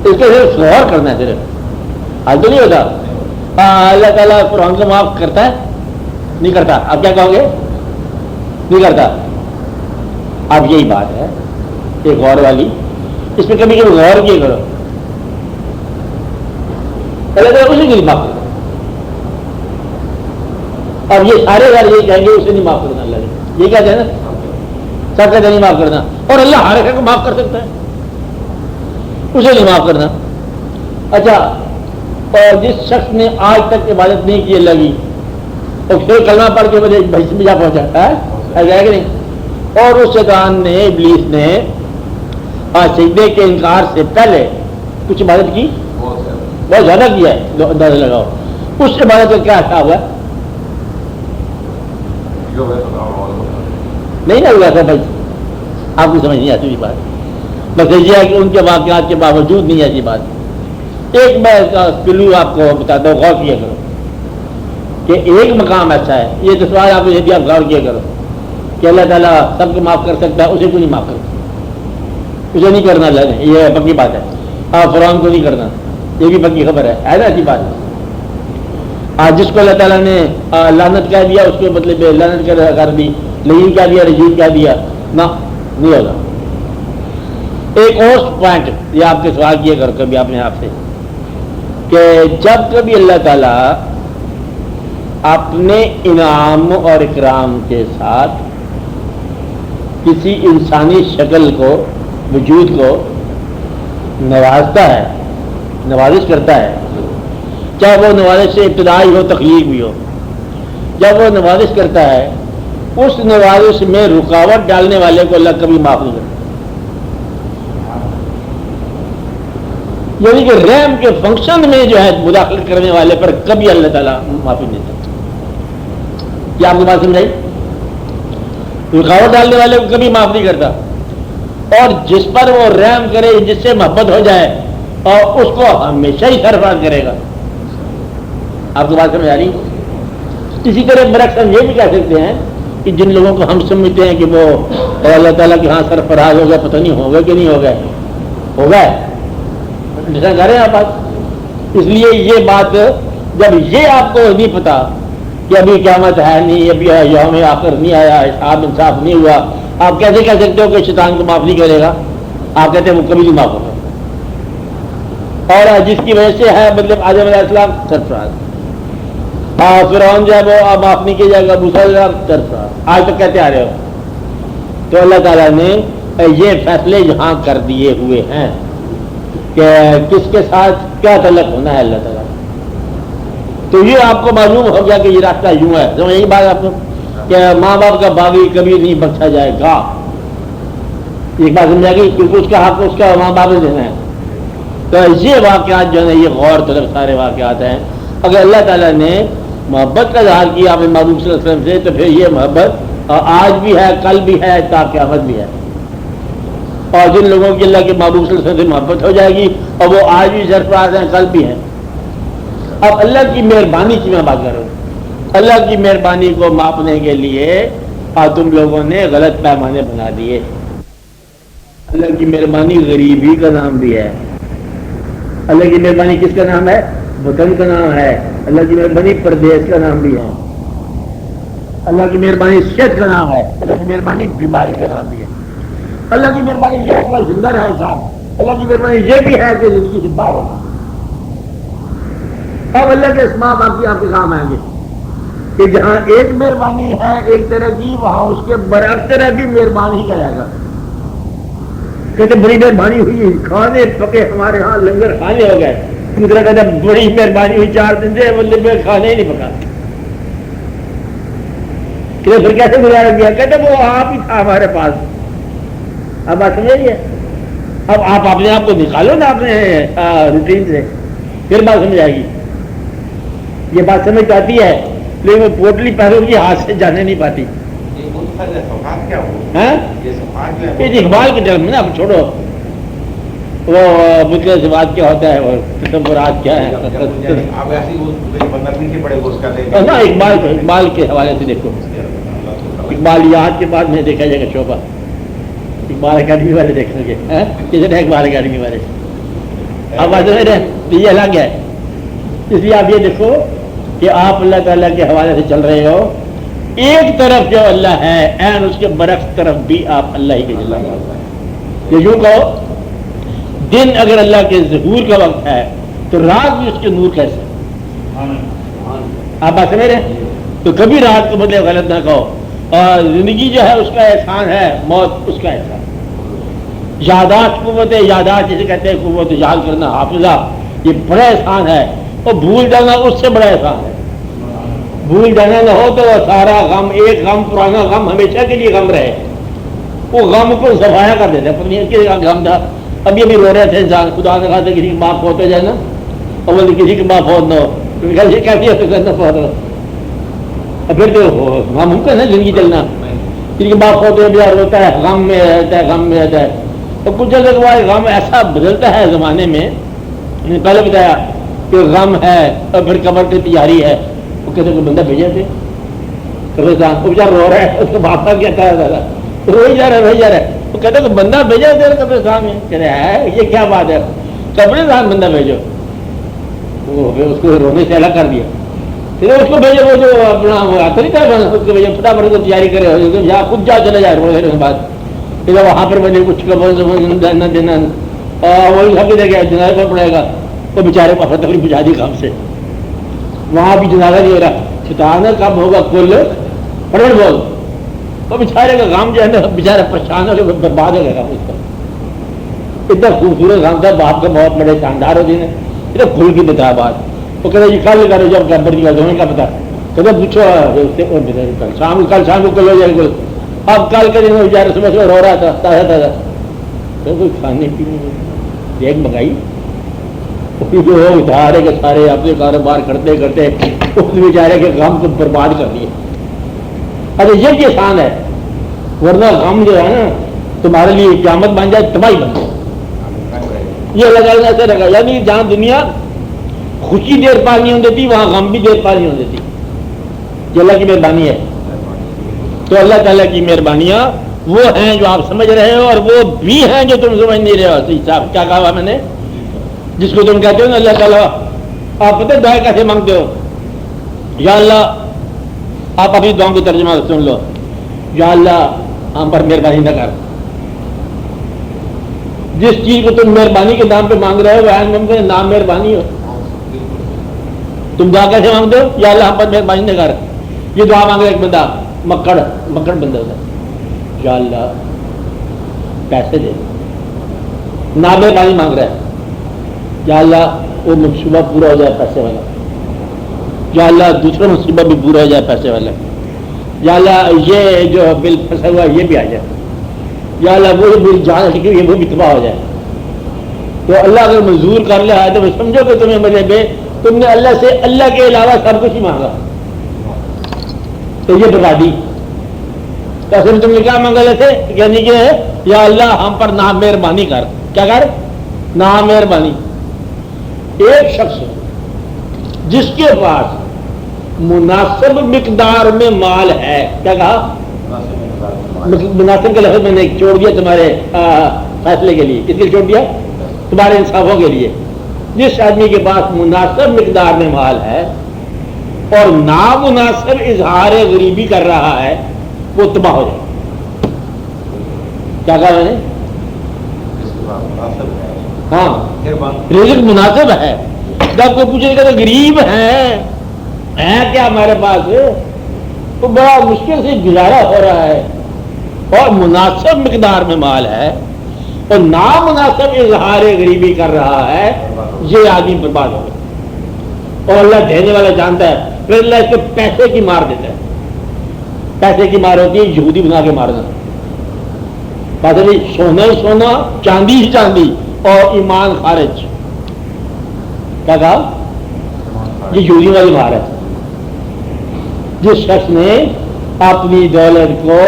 اس کے صرف غور کرنا ہے، صرف حل تو نہیں ہوتا. اللہ تعالیٰ قرآن کو معاف کرتا ہے؟ نہیں کرتا. آپ کیا کہو گے؟ نہیں کرتا. اب یہی بات ہے ایک غور والی، اس پہ کبھی کبھی غور کیے کرو. اللہ تعالیٰ اسی کے لیے معاف کرتا. اب یہ سارے بار یہی کہیں گے اسے نہیں معاف کرنا، اللہ نے یہ کہتے ہیں نا، سب کہتے نہیں معاف کرنا، اور اللہ ہر ایک کو معاف کر سکتا ہے، اسے نہیں معاف کرنا. اچھا، اور جس شخص نے آج تک عبادت نہیں کی اللہ کی، اور پھر کلمہ پڑھ کے مجھے بھیس میں جا پہنچا ہے کہ نہیں، اور اس شیطان نے، ابلیس نے اور سجدے کے انکار سے پہلے کچھ عبادت کی، بہت زیادہ کیا ہے، اندازہ لگاؤ اس عبادت کا کیا حساب ہے؟ نہیں نا ہوا تھا بھائی، آپ کو سمجھ نہیں آتی بات، بس یہ ہے کہ ان کے واقعات کے باوجود نہیں ایسی بات۔ ایک میں پلو آپ کو بتاتا ہوں، غور کیا کرو کہ ایک مقام ایسا ہے، یہ تو سوال آپ کو یہ بھی آپ غور کیا کرو کہ اللہ تعالیٰ سب کو معاف کر سکتا ہے، اسے کو نہیں معاف کرتا، اسے نہیں کرنا اللہ نے، یہ پکی بات ہے۔ فرعون کو نہیں کرنا، یہ بھی پکی خبر ہے نا، ایسی بات ہے۔ آج جس کو اللہ تعالیٰ نے لعنت کہہ دیا اس کے مطلب لعنت کر دی، لعین کہہ دیا، رجیم کہہ دیا، نہ نہیں ہوگا۔ ایک اور پوائنٹ یہ آپ کے سوال کیا کرو کبھی آپ نے آپ سے کہ جب کبھی اللہ تعالیٰ اپنے انعام اور اکرام کے ساتھ کسی انسانی شکل کو، وجود کو نوازتا ہے، نوازش کرتا ہے، چاہے وہ نوازش سے ابتدائی ہو، تخلیق بھی ہو، جب وہ نوازش کرتا ہے اس نوازش میں رکاوٹ ڈالنے والے کو اللہ کبھی معاف نہیں کرتا، یعنی کہ رحم کے فنکشن میں جو ہے مداخلت کرنے والے پر کبھی اللہ تعالیٰ معافی نہیں دیتا۔ کیا آپ کو بات سمجھائی؟ رکاوٹ ڈالنے والے کو کبھی معاف نہیں کرتا، اور جس پر وہ رحم کرے، جس سے محبت ہو جائے، اور اس کو ہمیشہ ہی سرفراز کرے گا۔ آپ کو بات سمجھ آ رہی؟ اسی طرح برعکس ہم یہ بھی کہہ سکتے ہیں کہ جن لوگوں کو ہم سمجھتے ہیں کہ وہ اللہ تعالیٰ کے ہاں سرفراز ہو گیا، پتہ نہیں ہوگا کہ نہیں ہوگا، ہوگا جیسا کہہ رہے ہیں آپ۔ اس لیے یہ بات جب یہ آپ کو نہیں پتا کہ ابھی قیامت ہے نہیں، ابھی یوم آخر نہیں آیا، حساب انصاف نہیں ہوا، آپ کیسے کہہ سکتے ہو کہ شیطان کو معاف نہیں کرے گا؟ آپ کہتے ہیں وہ کبھی نہیں معاف ہوگا، اور جس کی وجہ سے ہے مطلب آدم علیہ السلام سرفراز، اور فرعون جو ہے وہ معاف نہیں کیا جائے گا، موسیٰ علیہ السلام سرفراز، آج تک کہتے آ رہے ہو۔ تو اللہ تعالیٰ نے یہ فیصلے یہاں کر دیے ہوئے ہیں کہ کس کے ساتھ کیا تعلق ہونا ہے اللہ تعالیٰ۔ تو یہ آپ کو معلوم ہو گیا کہ یہ راستہ یوں ہے، سمجھ یہی بات آپ کو کہ ماں باپ کا باغی کبھی نہیں بخشا جائے گا، ایک بات سمجھا گئی، کیونکہ اس کا حق اس کا ماں باپ نے دینا ہے۔ تو یہ واقعات جو ہے یہ غور طلب سارے واقعات ہیں۔ اگر اللہ تعالیٰ نے محبت کا اظہار کیا اپنے محبوب صلی اللہ علیہ وسلم سے، تو پھر یہ محبت آج بھی ہے، کل بھی ہے، تا قیامت بھی ہے۔ اور جن لوگوں کی اللہ کے محبوب صلی اللہ علیہ وسلم سے محبت ہو جائے گی اور وہ آج بھی سرفراز ہیں، کل بھی ہیں۔ اب اللہ کی مہربانی کی میں بات کر رہا ہوں، اللہ کی مہربانی کو ماپنے کے لیے تم لوگوں نے غلط پیمانے بنا دیے۔ اللہ کی مہربانی غریبی کا نام بھی ہے، اللہ کی مہربانی کس کا نام ہے؟ وطن کا نام ہے، اللہ کی مہربانی پردیس کا نام بھی ہے، اللہ کی مہربانی صحت کا نام ہے، اللہ کی مہربانی بیماری کا نام بھی ہے، اللہ کی مہربانی یہ زندہ رہے صاحب، اللہ کی مہربانی یہ بھی ہے کہ زندگی سے باہر ہوگا۔ اب اللہ کے اسماء باقی آپ کے کام آئیں گے کہ جہاں ایک مہربانی ہے ایک طرح کی، وہاں اس کے برعکس طرح بھی مہربانی ہی کرے گا۔ کہتے بڑی مہربانی ہوئی، کھانے پکے ہمارے ہاں، لنگر کھانے ہو گئے۔ دوسرا کہتا بڑی مہربانی ہوئی، 4 دن سے مطلب کھانے ہی نہیں پکا۔ کہ پھر کیسے گزارا گیا؟ کہتے وہ آپ ہی تھا ہمارے پاس۔ اب بات سمجھ رہی ہے؟ اب آپ اپنے آپ کو نکالو نا اپنے روٹین سے، پھر بات سمجھ آئے گی۔ یہ بات سمجھ آتی ہے لیکن وہ پوٹلی پہلو کی ہاتھ سے جانے نہیں پاتی۔ یہ اقبال کے جنم نا، اب چھوڑو وہ مطلع سواد کیا ہوتا ہے، وہ تصورات کیا ہے نا۔ اقبال کے حوالے سے دیکھو، اقبالیات کے بعد میں دیکھا جائے گا شعبہ، اقبال اکیڈمی والے دیکھیں گے، کسی اقبال اکیڈمی والے اب بات یہ الگ ہے۔ اس لیے آپ یہ دیکھو کہ آپ اللہ تعالیٰ کے حوالے سے چل رہے ہو، ایک طرف جو اللہ ہے این اس کے برعکس طرف بھی آپ اللہ ہی کے چل رہے ہو۔ یوں کہو دن اگر اللہ کے ظہور کا وقت ہے تو رات بھی اس کے نور کیسے؟ آپ بات سمجھ رہے ہیں؟ تو کبھی رات کو بدلے غلط نہ کہو، اور زندگی جو ہے اس کا احسان ہے، موت اس کا احسان۔ یاداشت قوت یاداشت جسے کہتے ہیں، قوت یاد کرنا، حافظہ، یہ بڑا احسان ہے، اور بھول جانا اس سے بڑا احسان ہے۔ بھول جانا نہ ہو تو سارا غم، ایک غم پرانا غم ہمیشہ کے لیے غم رہے، وہ غم کو صفایا کر دیتے ہیں. پتہ نہیں کسی کا غم تھا, ابھی ابھی رو رہے تھے انسان, خدا نے کہا تھا کسی کی ماں فوت ہو جائے نا, اول کسی کی ماں فوت نہ ہو, یہ کیسی ہے فوت ہو, پھر تو ممکن ہے زندگی چلنا. کسی کی ماں فوت ہو بیچارہ روتا ہے, غم میں رہتا ہے, غم میں رہتا ہے. تو کچھ عرصے کے بعد غم ایسا بدلتا ہے زمانے میں, پہلے بتایا کہ غم ہے اور پھر قبر کی تیاری ہے. وہ کہتے کوئی بندہ بھیجے تھے قبرستان, وہ بیچارہ رو رہا ہے, اس کو باپ کا کیا کہا دادا روئی جا رہا ہے, روئی جا رہا ہے. وہ کہتے کوئی بندہ بھیجا تھے قبرستان میں, کہہ رہے ہے یہ کیا بات ہے, قبرستان بندہ بھیجو. وہ اس کو رونے سے الگ کر دیا. پھر اس کو بھیجو, وہ جو اپنا آتا نہیں تھا اس کو بھیجو, فٹافٹ کو تیاری کرے, جا خود جا چلا جائے رونے کے بعد. پھر وہاں پر مجھے کچھ دینا دینا وہی سب دے گیا, جنازہ پر پڑے گا. وہ بیچارے کو افرتفری بجھا دی کام سے, وہاں بھی جنازہ نہیں ہو رہا. ستانا کب ہوگا کل پڑھ بول. وہ بیچارے کا کام جو ہے نا, بیچارہ پریشان ہو کے برباد ہو گیا کام اس کا. اتنا خوبصورت کام تھا, باپ کا بہت بڑے شاندار ہوتے ہیں, اتنا کھل کے بتا بات. وہ کہتے جی کل کرو جب گبر کی گھومنے کا پتا, کہتے پوچھو شام کل شام کو کل ہو جائے. اب کل کے دن بیچارے صبح صبح رو رہا تھا تازہ تازہ, تو کوئی کھانے پینے دیکھ منگائی. جو سارے کے سارے اپنے کاروبار کرتے کرتے اس بیچارے کے غم کو برباد کر دیے. اچھا یہ بھی آسان ہے, ورنہ غم جو ہے نا تمہارے لیے قیامت بن جائے, تباہی بن جائے. یہ لگا ایسے لگا, یعنی جہاں دنیا خوشی دیر پار نہیں ہوتی وہاں غم بھی دیر پار نہیں ہو دیتی. یہ اللہ کی مہربانی ہے. تو اللہ تعالیٰ کی مہربانیاں وہ ہیں جو آپ سمجھ رہے ہو, اور وہ بھی ہیں جو تم سمجھ نہیں رہے ہو. صاحب کیا کہا میں نے, جس کو تم کہتے ہو نا اللہ تعالیٰ, آپ پتہ دعا کیسے مانگتے ہو, یا اللہ, آپ اپنی دعاؤں کو ترجمہ سن لو, یا اللہ ہم پر مہربانی نہ کر. جس چیز کو تم مہربانی کے نام پہ مانگ رہے ہو وہ نام مہربانی ہو. تم دعا کیسے مانگتے ہو, یا اللہ ہم پر مہربانی نہ کر. یہ دعا مانگ رہا ایک بندہ, مکڑ بندہ ہوتا ہے, یا اللہ پیسے دے, نام مہربانی مانگ رہا ہے. یا اللہ وہ منصوبہ پورا ہو جائے پیسے والا, یا اللہ دوسرا منصوبہ بھی پورا ہو جائے پیسے والا, یا اللہ یہ جو بل پھنسا ہوا یہ بھی آ جائے, یا اللہ وہ بل جان لکھی ہوئی وہ بھی تباہ ہو جائے. تو اللہ اگر منظور کر لیا ہے تو سمجھو کہ تمہیں مجھے بے, تم نے اللہ سے اللہ کے علاوہ سب کچھ ہی مانگا, تو یہ بربادی. تو اصل تم نے کیا مانگا تھے, یعنی کہ یا اللہ ہم پر نام مہربانی کر. کیا کر, نام مہربانی. ایک شخص جس کے پاس مناسب مقدار میں مال ہے, کیا کہا, مناسب کا لفظ میں نے چھوڑ دیا تمہارے فیصلے کے لیے, کس کے لیے چھوڑ دیا, تمہارے انصافوں کے لیے. جس آدمی کے پاس مناسب مقدار میں مال ہے اور نامناسب اظہار غریبی کر رہا ہے, وہ تباہ ہو جائے. کیا کہا میں نے, ہاں رزق مناسب ہے. جب کوئی پوچھے گا تو غریب ہیں کیا ہمارے پاس, تو بڑا مشکل سے گزارا ہو رہا ہے, اور مناسب مقدار میں مال ہے اور نامناسب اظہار غریبی کر رہا ہے, یہ آدمی برباد ہو گیا. اور اللہ دینے والا جانتا ہے, پھر اللہ اس کو پیسے کی مار دیتا ہے. پیسے کی مار ہوتی ہے یہودی بنا کے مارنا. بات ہے سونا ہی سونا, چاندی ہی چاندی, اور ایمان خارج. کیا کہا, یہ یہودی والی مار ہے. جس شخص نے اپنی دولت کو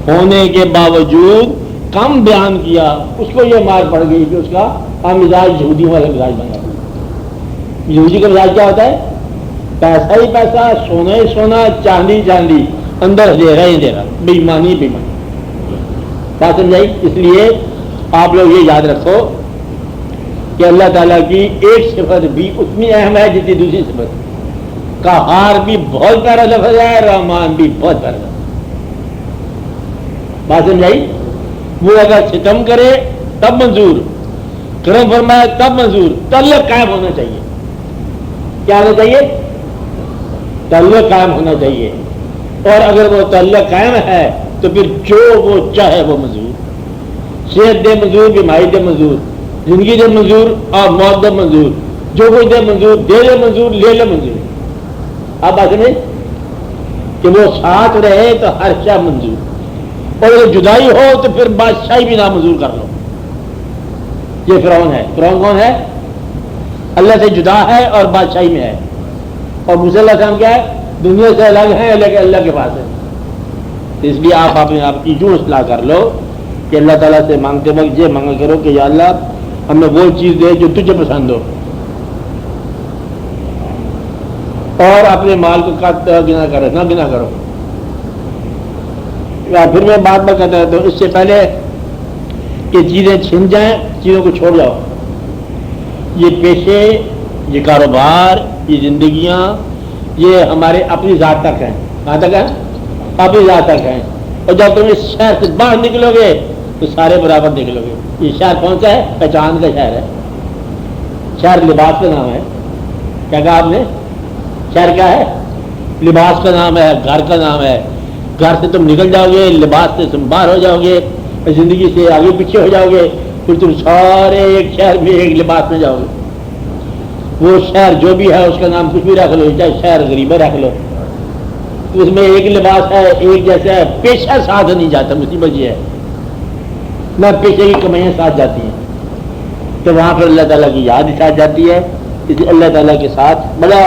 ہونے کے باوجود کم بیان کیا, اس کو یہ مار پڑ گئی کہ اس کا مزاج یہودی والا مزاج بنا. یہودی کا مزاج کیا ہوتا ہے, پیسہ ہی پیسہ, سونا ہی سونا, چاندی چاندی, اندر دے رہا ہی دے رہا, بے ایمانی بے ایمانی. بات سمجھائی. اس لیے آپ لوگ یہ یاد رکھو کہ اللہ تعالیٰ کی ایک صفت بھی اتنی اہم ہے جتنی دوسری صفت. قہار بھی بہت پیارا لفظ ہے, رحمان بھی بہت پیارا لفظ. بات سمجھائی. وہ اگر ستم کرے تب منظور, کرم فرمائے تب منظور. تعلق قائم ہونا چاہیے. کیا ہونا چاہیے, تعلق قائم ہونا چاہیے. اور اگر وہ تعلق قائم ہے تو پھر جو وہ چاہے وہ منظور. صحت دے منظور, بیماری دے منظور, زندگی دے منظور, اور موت دے منظور, جو کچھ دے منظور, دے لے منظور, لے لے منظور. آپ بات سمجھیں کہ وہ ساتھ رہے تو ہر شے منظور. اور اگر جدائی ہو تو پھر بادشاہی بھی نامنظور کر لو. یہ فرعون ہے. فرعون کون ہے؟ اللہ سے جدا ہے اور بادشاہی میں ہے. اور موسیٰ علیہ السلام کیا ہے؟ دنیا سے الگ ہے لیکن اللہ کے پاس ہے. اس لیے آپ اپنے آپ کی جو اصلاح کر لو کہ اللہ تعالیٰ سے مانگتے وقت یہ مانگا کرو کہ یا اللہ ہمیں وہ چیز دے جو تجھے پسند ہو، اور اپنے مال کو گنا کرو نہ گنا کرو. یا پھر میں بات میں کہتا ہوں تو اس سے پہلے کہ چیزیں چھن جائیں چیزوں کو چھوڑ جاؤ. یہ پیشے، یہ کاروبار، یہ زندگیاں، یہ ہمارے اپنی ذات تک ہیں. کہاں تک ہیں؟ اپنی ذات تک ہیں. اور جب تم اس شہر سے باہر نکلو گے تو سارے برابر نکلو گے. یہ شہر کون سا ہے؟ پہچان کا شہر ہے. شہر لباس کا نام ہے. کیا کہا آپ نے؟ شہر کیا ہے؟ لباس کا نام ہے، گھر کا نام ہے. گھر سے تم نکل جاؤ گے، لباس سے تم باہر ہو جاؤ گے، زندگی سے آگے پیچھے ہو جاؤ گے، پھر تم سارے ایک شہر میں ایک لباس میں جاؤ گے. وہ شہر جو بھی ہے اس کا نام کچھ بھی رکھ لو، چاہے شہر غریبہ رکھ لو، اس میں ایک لباس ہے، ایک جیسا ہے. پیشہ ساتھ نہیں جاتا. مصیبت یہ ہے نہ پیشے کی کمائیاں ساتھ جاتی ہیں. تو وہاں پر اللہ تعالیٰ کی یاد ساتھ جاتی ہے. اس لیے اللہ تعالیٰ کے ساتھ بڑا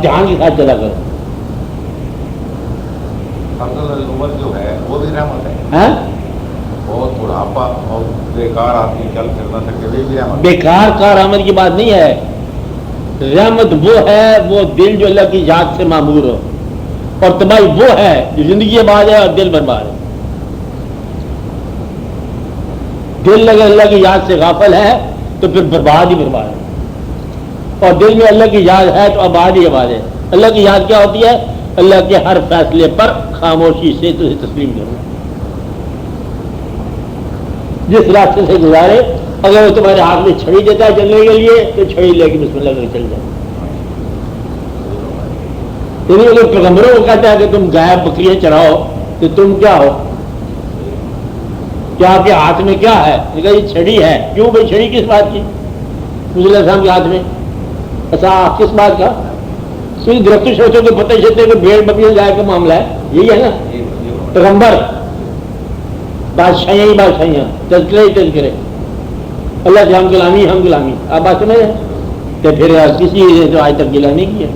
دھیان کے ساتھ چلا کرو. عمر جو ہے وہ بھی رحمت ہے. بہت بڑھاپا اور بیکار آدمی چل پھر نہ سکے بھی رحمت. بیکار کارآمد کی بات نہیں ہے. رحمت وہ ہے وہ دل جو اللہ کی یاد سے معمور ہو، اور تباہی وہ ہے جو زندگی آباد ہے اور دل برباد ہے. دل اگر اللہ کی یاد سے غافل ہے تو پھر برباد ہی برباد ہے، اور دل میں اللہ کی یاد ہے تو آباد ہی آباد ہے. اللہ کی یاد کیا ہوتی ہے؟ اللہ کے ہر فیصلے پر خاموشی سے تجھے تسلیم کرنا. جس راستے سے گزارے، اگر وہ تمہارے ہاتھ میں چھڑی دیتا ہے چلنے کے لیے تو چھڑی لے کے بسم اللہ کر چل جائے. یعنی اگر پیغمبروں کو کہتا ہے کہ تم گائے بکریاں چراؤ تو تم کیا ہو؟ کیا آپ کے ہاتھ میں کیا ہے؟ یہ چھڑی ہے. کیوں بھائی چھڑی کس بات کی؟ موسیٰ علیہ السلام کے ہاتھ میں. اچھا کس بات کا؟ درخت سوچو کہ پتہ چلتے کہ بھیڑ بکریاں گائے کا معاملہ ہے. یہی ہے نا پیغمبر. بادشاہیاں ہی بادشاہیاں، تذکرے ہی تذکرے. اللہ سے ہم غلامی ہم غلامی. آپ بات سمجھ رہے ہیں؟ تو پھر کسی نے تو آج تک غلامی کیا.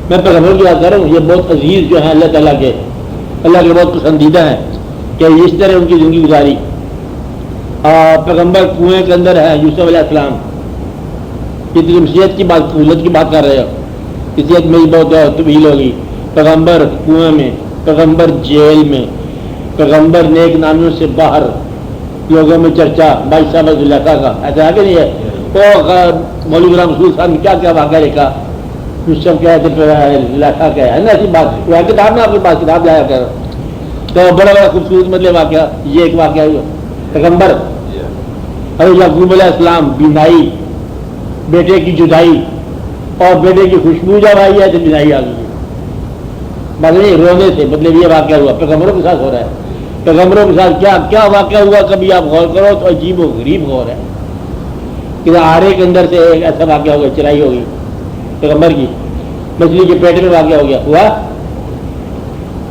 میں پیغمبر کی بات کر رہا ہوں. یہ بہت عزیز جو ہیں اللہ تعالیٰ کے بہت پسندیدہ ہیں کہ اس طرح ان کی زندگی گزاری. پیغمبر کنویں کے اندر ہے. یوسف علیہ السلام کی تمثیت کی بات، قبولت کی بات کر رہے ہو. کسی میں بہت طویل ہوگی. پیغمبر کنویں میں، پیغمبر جیل میں، پیغمبر نیک نامیوں سے باہر، لوگوں میں چرچا. بھائی صاحب زلیخا کا ایسا ہے کہ نہیں ہے؟ تو مولوی غلام رسول صاحب نے کیا کیا واقعہ لکھا. یوسف کیا ہے زلیخا کا ہے نا. ایسی بات وہ کتاب میں آپ کے پاس کتاب لایا کر تو بڑا بڑا خوبصورت مطلب واقعہ. یہ ایک واقعہ ہوا. پیغمبر حضرت یعقوب علیہ السلام بینائی، بیٹے کی جدائی اور بیٹے کی خوشبو جب آئی ہے تو بینائی آ گئی. مطلب رونے سے مطلب یہ واقعہ ہوا. پیغمبروں کے ساتھ ہو رہا ہے. پیغمبروں کے ساتھ کیا کیا واقعہ ہوا کبھی آپ غور کرو تو عجیب و غریب غور ہے. کہ آرے کے اندر سے ایک ایسا واقعہ ہو گیا، چرائی ہو گئی پیغمبر کی. مچھلی کے پیٹ میں واقعہ ہو گیا. ہوا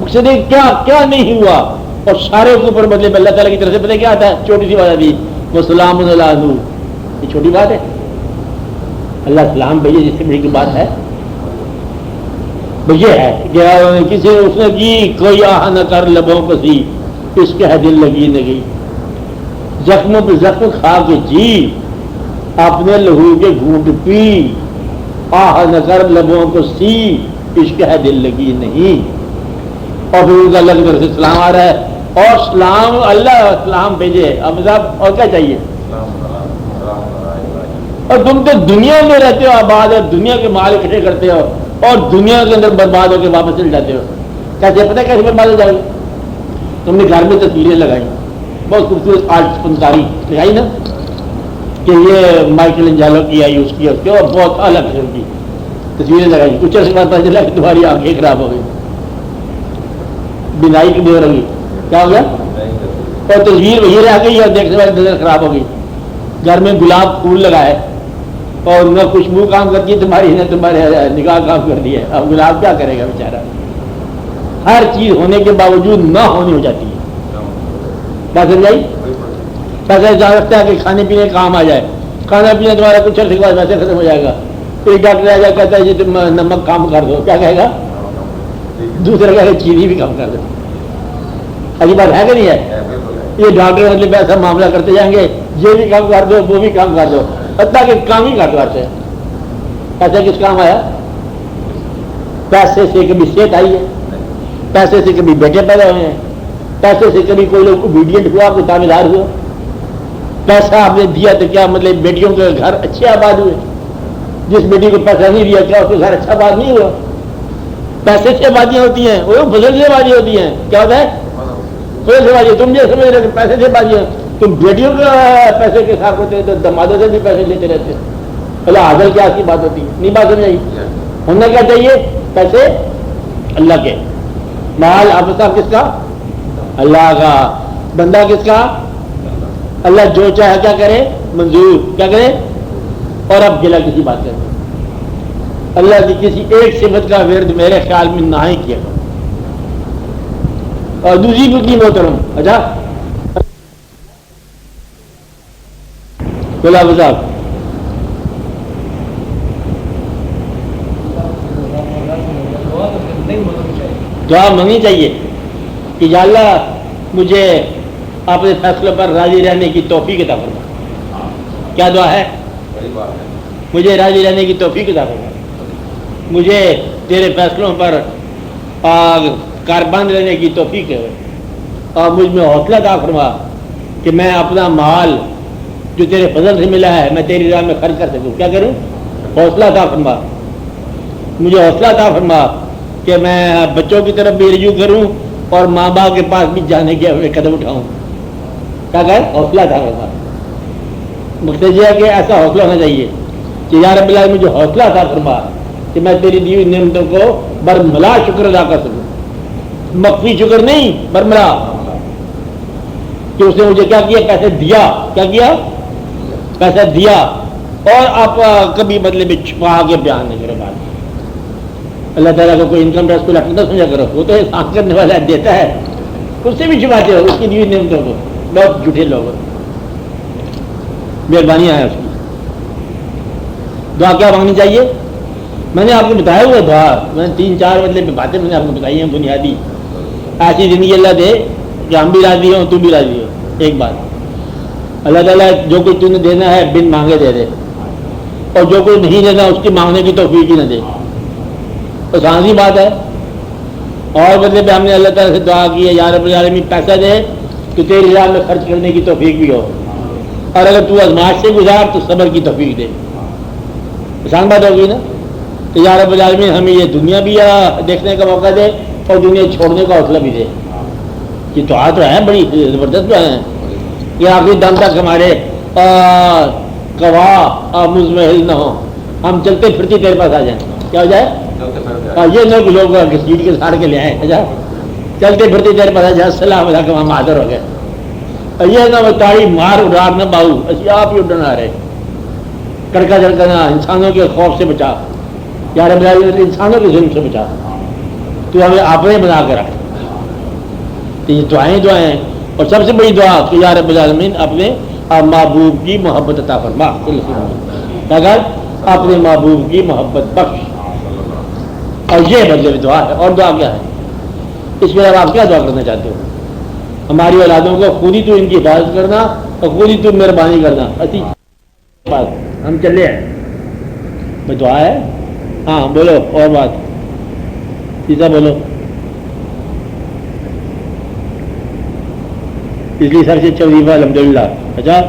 مقصد کیا کیا نہیں ہوا. اور سارے کے اوپر مطلب اللہ تعالیٰ کی طرف سے پتہ کیا آتا ہے؟ چھوٹی سی بات آتی وہ سلام علیہ نور. یہ چھوٹی بات ہے. اللہ سلام بھیجے جس سے بڑی کی بات ہے یہ ہے کہ کسی اس نے کی کوئی آہ نہ کر لبوں کو سی، اس کے دل لگی نہ گئی. زخموں پہ زخم کھا کے جی، اپنے لہو کے گھونٹ پی، آہ نہ کر لبوں کو سی، اس کے دل لگی نہیں. اور پھر ان کا اللہ کی طرف سے سلام آ رہا ہے. اور سلام اللہ سلام بھیجے. اب صاحب اور کیا چاہیے؟ اور تم تو دنیا میں رہتے ہو آباد ہے، دنیا کے مال اکٹھے کرتے ہو اور دنیا کے اندر برباد ہو کے واپس چل جاتے ہو. کیسے پتہ کیسے برباد ہو جاؤ گے؟ تم نے گھر میں تصویریں لگائی، بہت خوبصورت آرٹ فنکاری لگائی نا کہ یہ مائیکل انجالو کی آئی، اس کی اس کے، اور بہت اعلیٰ قسم کی تصویریں لگائی. کچھ عرصے بعد پتہ چلا کہ تمہاری آنکھیں خراب ہو گئی، بینائی کی دیر ہو گئی. کیا ہو گیا؟ اور تصویر وہی رہ گئی اور دیکھنے والی نظر خراب ہو گئی. گھر میں گلاب پھول لگائے اور نہ خوشبو کام کرتی ہے تمہاری، نہ تمہارے نگاہ کام کرتی ہے. اب گلاب کیا کرے گا بیچارہ؟ ہر چیز ہونے کے باوجود نہ ہونی ہو جاتی ہے. بات سمجھائی؟ پیسہ جا رکھتا ہے کہ کھانے پینے کام آ جائے, کھانا پینا تمہارا کچھ عرصے کے بعد ویسے ختم ہو جائے گا. ایک ڈاکٹر آ جائے کہتا ہے جی تم نمک کام کر دو, کیا کہے گا؟ دوسرا کہے گا چینی بھی کم کر دو. اچھی بات ہے کہ نہیں ہے؟ یہ ڈاکٹر مطلب ایسا معاملہ کرتے جائیں گے, یہ بھی کام کر دو وہ بھی کام کر دو, حتیٰ کہ کام ہی کر دو. ایسے پیسہ کس کام آیا؟ پیسے سے کبھی صحت آئی ہے, پیسے سے کبھی بیٹے پیدا ہوئے ہیں, پیسے سے کبھی کوئی لوگ اوبیڈینٹ ہوا, کوئی تابعدار ہوا. پیسہ آپ نے دیا تو کیا مطلب بیٹیوں کے گھر اچھے آباد ہوئے؟ جس بیٹی کو پیسہ نہیں دیا کیا اس کے گھر اچھا آباد نہیں ہوا؟ پیسے سے آبادیاں ہوتی ہیں, وہ فضل سے آبادی ہوتی ہیں. کیا ہوتا ہے؟ فضل سے آبادی. تم یہ سمجھ رہے کہ پیسے سے آبادیاں, تم بیٹیوں کے پیسے کے ساتھ ہوتے ہیں تو دمادوں سے بھی پیسے لیتے رہتے ہیں. اللہ عدل کیا کی بات ہوتی ہے؟ نہیں بات سمجھ آئی؟ ہونا کیا چاہیے؟ پیسے اللہ کے, مال آپس کس کا؟ اللہ کا. بندہ کس کا؟ اللہ جو چاہے کیا کرے؟ منظور. کیا کرے؟ اور اب گلا کسی بات کرے, اللہ کی کسی ایک صفت کا ورد میرے خیال میں نہ ہی کیا. اور دوسری کی محترم, اچھا گلاب صاحب دعا مانگنی چاہیے کہ یا اللہ مجھے اپنے فیصلوں پر راضی رہنے کی توفیق عطا فرما. کیا دعا ہے؟ مجھے راضی رہنے کی توفیق عطا فرما, مجھے تیرے فیصلوں پر کاربند رہنے کی توفیق ہے, اور مجھ میں حوصلہ عطا فرما کہ میں اپنا مال جو تیرے فضل سے ملا ہے میں تیری راہ میں خرچ کر سکوں. کیا کروں؟ حوصلہ عطا فرما. مجھے حوصلہ عطا فرما کہ میں بچوں کی طرف بھی رجوع کروں اور ماں باپ کے پاس بھی جانے کے ہوئے قدم اٹھاؤں. کیا کہ حوصلہ عطا فرما. مقصد یہ ہے کہ ایسا حوصلہ ہونا چاہیے کہ یا رب العالمین مجھے حوصلہ عطا فرما کہ میں تیری دی ہوئی نعمتوں کو برملا شکر ادا کر سکوں. مخفی شکر نہیں, برملا, کہ اس نے مجھے کیا کیا؟ پیسے دیا. کیا کیا؟ پیسہ دیا. اور آپ کبھی بدلے میں چھپا کے بیان نہیں کرو بات. اللہ تعالیٰ کو کوئی انکم ٹیکس کو نہ سمجھا کرو, وہ تو احسان کرنے والا دیتا ہے, اس سے بھی چھپاتے ہو اس کی دی ہوئی نعمتوں کو. بہت جھوٹے لوگ, مہربانی ہے اس کی. دعا کیا مانگنی چاہیے؟ میں نے آپ کو بتایا ہوا دعا, میں نے 3-4 مطلب باتیں میں نے آپ کو بتائی ہیں بنیادی. ایسی زندگی اللہ دے کہ ہم بھی راضی ہوں, تو بھی راضی ہو. ایک بات, اللہ تعالیٰ جو کچھ تم نے دینا ہے بن مانگے دے دے, اور جو کوئی نہیں دینا اس کی مانگنے کی توفیق ہی نہ دے. آسان سی بات ہے. اور مطلب ہم نے اللہ تعالیٰ سے دعا کی ہے یا رب العالمین پیسہ دے تو تیری راہ میں خرچ کرنے کی توفیق بھی ہو, اور اگر تو آزمائش سے گزار تو صبر کی توفیق دے. آسان بات ہوگی نا. تو یا رب العالمین ہمیں یہ دنیا بھی دیکھنے کا موقع دے اور دنیا چھوڑنے کا حوصلہ بھی دے. یہ دعا تو ہے, بڑی زبردست دعا ہے. یہ آخری دم تک ہمارے گواہ مزمحل نہ ہو, ہم چلتے پھرتے تیرے پاس آ جائیں. کیا ہو جائے؟ یہ لوگ سیٹ کے ساڑھ کے لے آئے, اچھا چلتے پھرتے تیرے پاس آ جائے, السلام علیکم, ہم حاضر ہو گئے. یہ نہ تاڑی مار اڑار نہ باؤ, اسی آپ ہی اڈن آ رہے. کڑکا جھڑکنا, انسانوں کے خوف سے بچا یا رب العالمین, انسانوں کے ظلم سے بچا, تو ہمیں اپنے بنا کے رکھ. تو یہ دعائیں اور سب سے بڑی دعا کہ یا رب العالمین اپنے محبوب کی محبت عطا فرما. اگر اپنے محبوب کی محبت بخش, اور یہ مطلب دعا ہے. اور دعا کیا ہے اس میں؟ اب آپ کیا دعا کرنا چاہتے ہو؟ ہماری اولادوں کو خود ہی تو ان کی حفاظت کرنا اور خود ہی تو مہربانی کرنا. اچھی بات, ہم چلے ہیں, دعا ہے. ہاں بولو اور بات, سیدھا بولو. اس لیے سب سے اچھا وظیفہ الحمدللہ. اچھا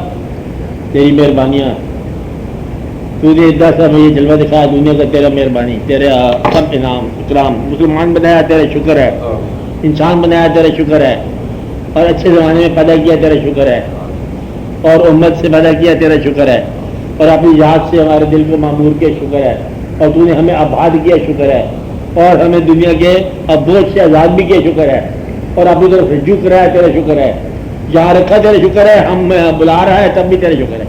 تیری مہربانیاں, تو نے 10 میں یہ جلوہ دکھایا دنیا کا, تیرا مہربانی, تیرا سب انعام اکرام. مسلمان بنایا تیرا شکر ہے, انسان بنایا تیرا شکر ہے, اور اچھے زمانے میں پیدا کیا تیرا شکر ہے, اور امت سے پیدا کیا تیرا شکر ہے, اور اپنی یاد سے ہمارے دل کو معمور کیا شکر ہے, اور تو نے ہمیں آباد کیا شکر ہے, اور ہمیں دنیا کے بوجھ سے آزاد بھی کیا شکر ہے, اور اپنی طرف رجوع کرایا تیرا شکر ہے, جہاں رکھا تیرا شکر ہے, ہم بلا رہا ہے تب بھی تیرا شکر ہے.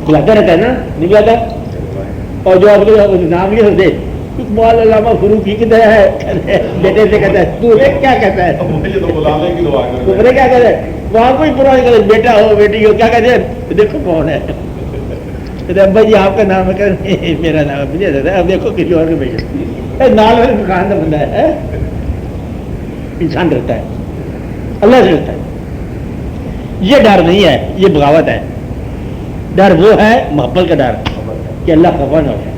بلاتا رہتا ہے نا, نہیں بلاتا؟ اور جو آپ کے نام لکھ دے علامہ فروخی کی طرح ہے، بیٹے سے کہتا ہے تو کیا کہتا ہے، مجھے تو بلانے کی دعا تمہیں کیا کہتا ہے، وہاں کوئی پرانی کہتے بیٹا ہو بیٹی ہو کیا کہتے ہیں، دیکھو کون ہے، کہتے ابا جی آپ کا نام ہے، کہ میرا نام ہے، مجھے دیتا ہے اب دیکھو کسی اور کے بھیجو، نال والے مکان کا بندہ ہے، انسان ڈرتا ہے اللہ سے ڈرتا ہے، یہ ڈر نہیں ہے، یہ بغاوت ہے، ڈر وہ ہے محبت کا ڈر کہ اللہ خفا نہ ہو جائے،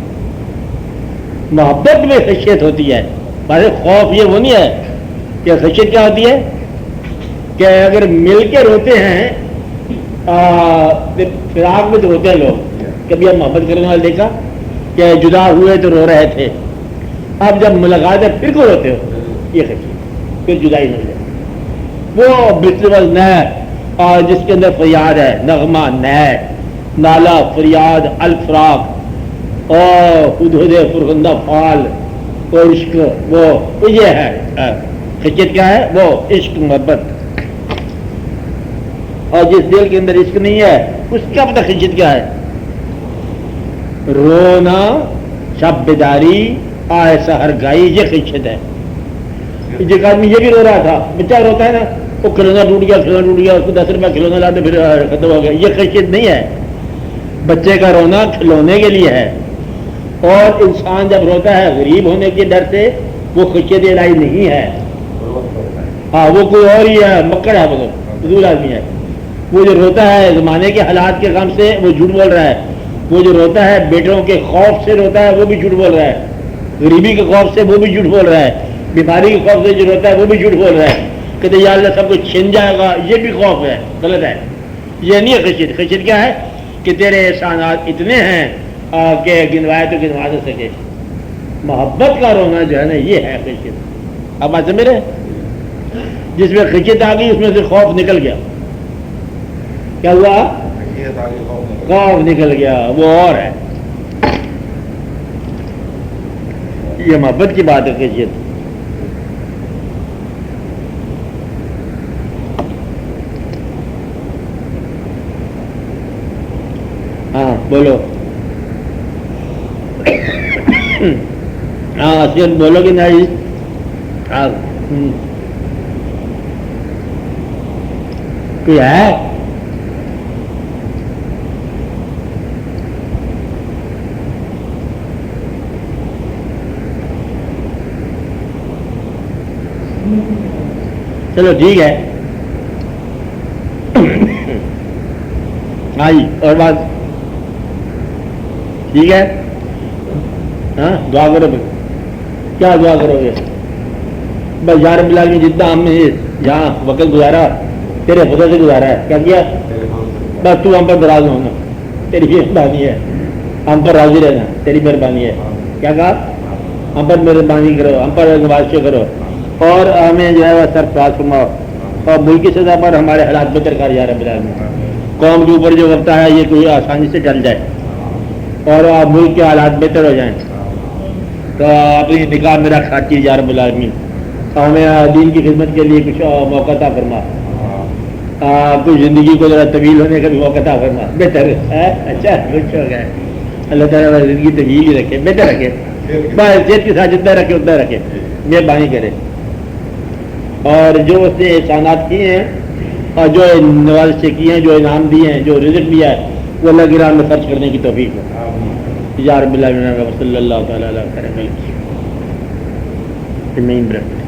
محبت میں خشیت ہوتی ہے، بس خوف یہ وہ نہیں ہے کہ خشیت کیا ہوتی ہے کہ اگر مل کے روتے ہیں فراق میں تو روتے ہیں لوگ، کبھی آپ محبت کرنے والے دیکھا کہ جدا ہوئے تو رو رہے تھے، اب جب ملاقات ہے پھر کو روتے ہو، یہ خشیت پھر جدائی نہیں ہے، وہ بسرول نہ اور جس کے اندر فریاد ہے، نغمہ نہ نالا فریاد الفراق اور ہدہد فرخندہ فال اور عشق، وہ یہ ہے خشیت کیا ہے، وہ عشق محبت، اور جس دل کے اندر عشق نہیں ہے اس کا پتہ خشیت کیا ہے، رونا شب بیداری آئے سحر گائی، یہ خشیت ہے، ایک آدمی یہ بھی رو رہا تھا، بچہ روتا ہے نا، وہ کھلونا ٹوٹ گیا اس کو 10 روپیہ کھلونا لاتے پھر ختم ہو گیا، یہ خشیت نہیں ہے، بچے کا رونا کھلونے کے لیے ہے، اور انسان جب روتا ہے غریب ہونے کے ڈر سے وہ خشیت الہی نہیں ہے، ہاں وہ کوئی اور ہی ہے، مکڑ ہے، فضول آدمی ہے، وہ جو روتا ہے زمانے کے حالات کے غم سے وہ جھوٹ بول رہا ہے، وہ جو روتا ہے بیٹوں کے خوف سے روتا ہے وہ بھی جھوٹ بول رہا ہے، غریبی کے خوف سے وہ بھی جھوٹ بول رہا ہے، بیماری کے خوف سے جو روتا ہے وہ بھی جھوٹ بول رہا ہے، کہتے یا اللہ سب کچھ چھن جائے گا، یہ بھی خوف ہے، غلط ہے، یہ نہیں ہے خشیت، خشیت کیا ہے کہ تیرے احسانات اتنے ہیں کہ گنوائے تو گنوا نہ سکے، محبت کا رونا جو ہے نا یہ ہے خشیت، اب بات سمجھ رہے جس میں خشیت آ گئی اس میں سے خوف نکل گیا، کیا ہوا، خوف نکل گیا، وہ اور ہے، یہ محبت کی بات ہے خشیت، ہاں بولو، ہاں اصل بولو کہ نہیں، ہاں کوئی ہے، چلو ٹھیک ہے، ہاں جی اور بات ٹھیک ہے، ہاں دعا کرو پھر، کیا دعا کرو گے، بس یار بلا کے جتنا ہم نے جہاں وقت گزارا تیرے خدا سے گزارا ہے، کیا بس تو ہم پر ناراض ہونا، تیری مہربانی ہے، ہم پر راضی رہنا، تیری مہربانی ہے، کیا کہا، ہم پر مہربانی کرو، ہم پر نوازش کرو، اور ہمیں جو ہے وہ سرفراز فرماؤ، اور ملک کی سطح پر ہمارے حالات بہتر کر یا رب العالمین، قوم کے اوپر جو وقت ہے یہ کوئی آسانی سے ٹل جائے اور ملک کے حالات بہتر ہو جائیں، تو اپنی نکاح میرا خاطر یا رب العالمین، ہمیں دین کی خدمت کے لیے کچھ موقع عطا فرما، کچھ زندگی کو ذرا طویل ہونے کا بھی موقع عطا فرما، بہتر ہے، اچھا کچھ ہو گیا، اللہ تعالیٰ زندگی طویل ہی رکھے، بہتر رکھے، بس صحت کے ساتھ جتنا رکھے اتنا رکھے، مہربانی کرے، اور جو اس نے احسانات کیے ہیں اور جو نوازش سے کیے ہیں، جو انعام دیے ہیں، جو رزق دیا ہے، وہ اللہ کی راہ میں خرچ کرنے کی توفیق ہے، یا رب العالمین، صلی اللہ تعالیٰ علیہ وسلم۔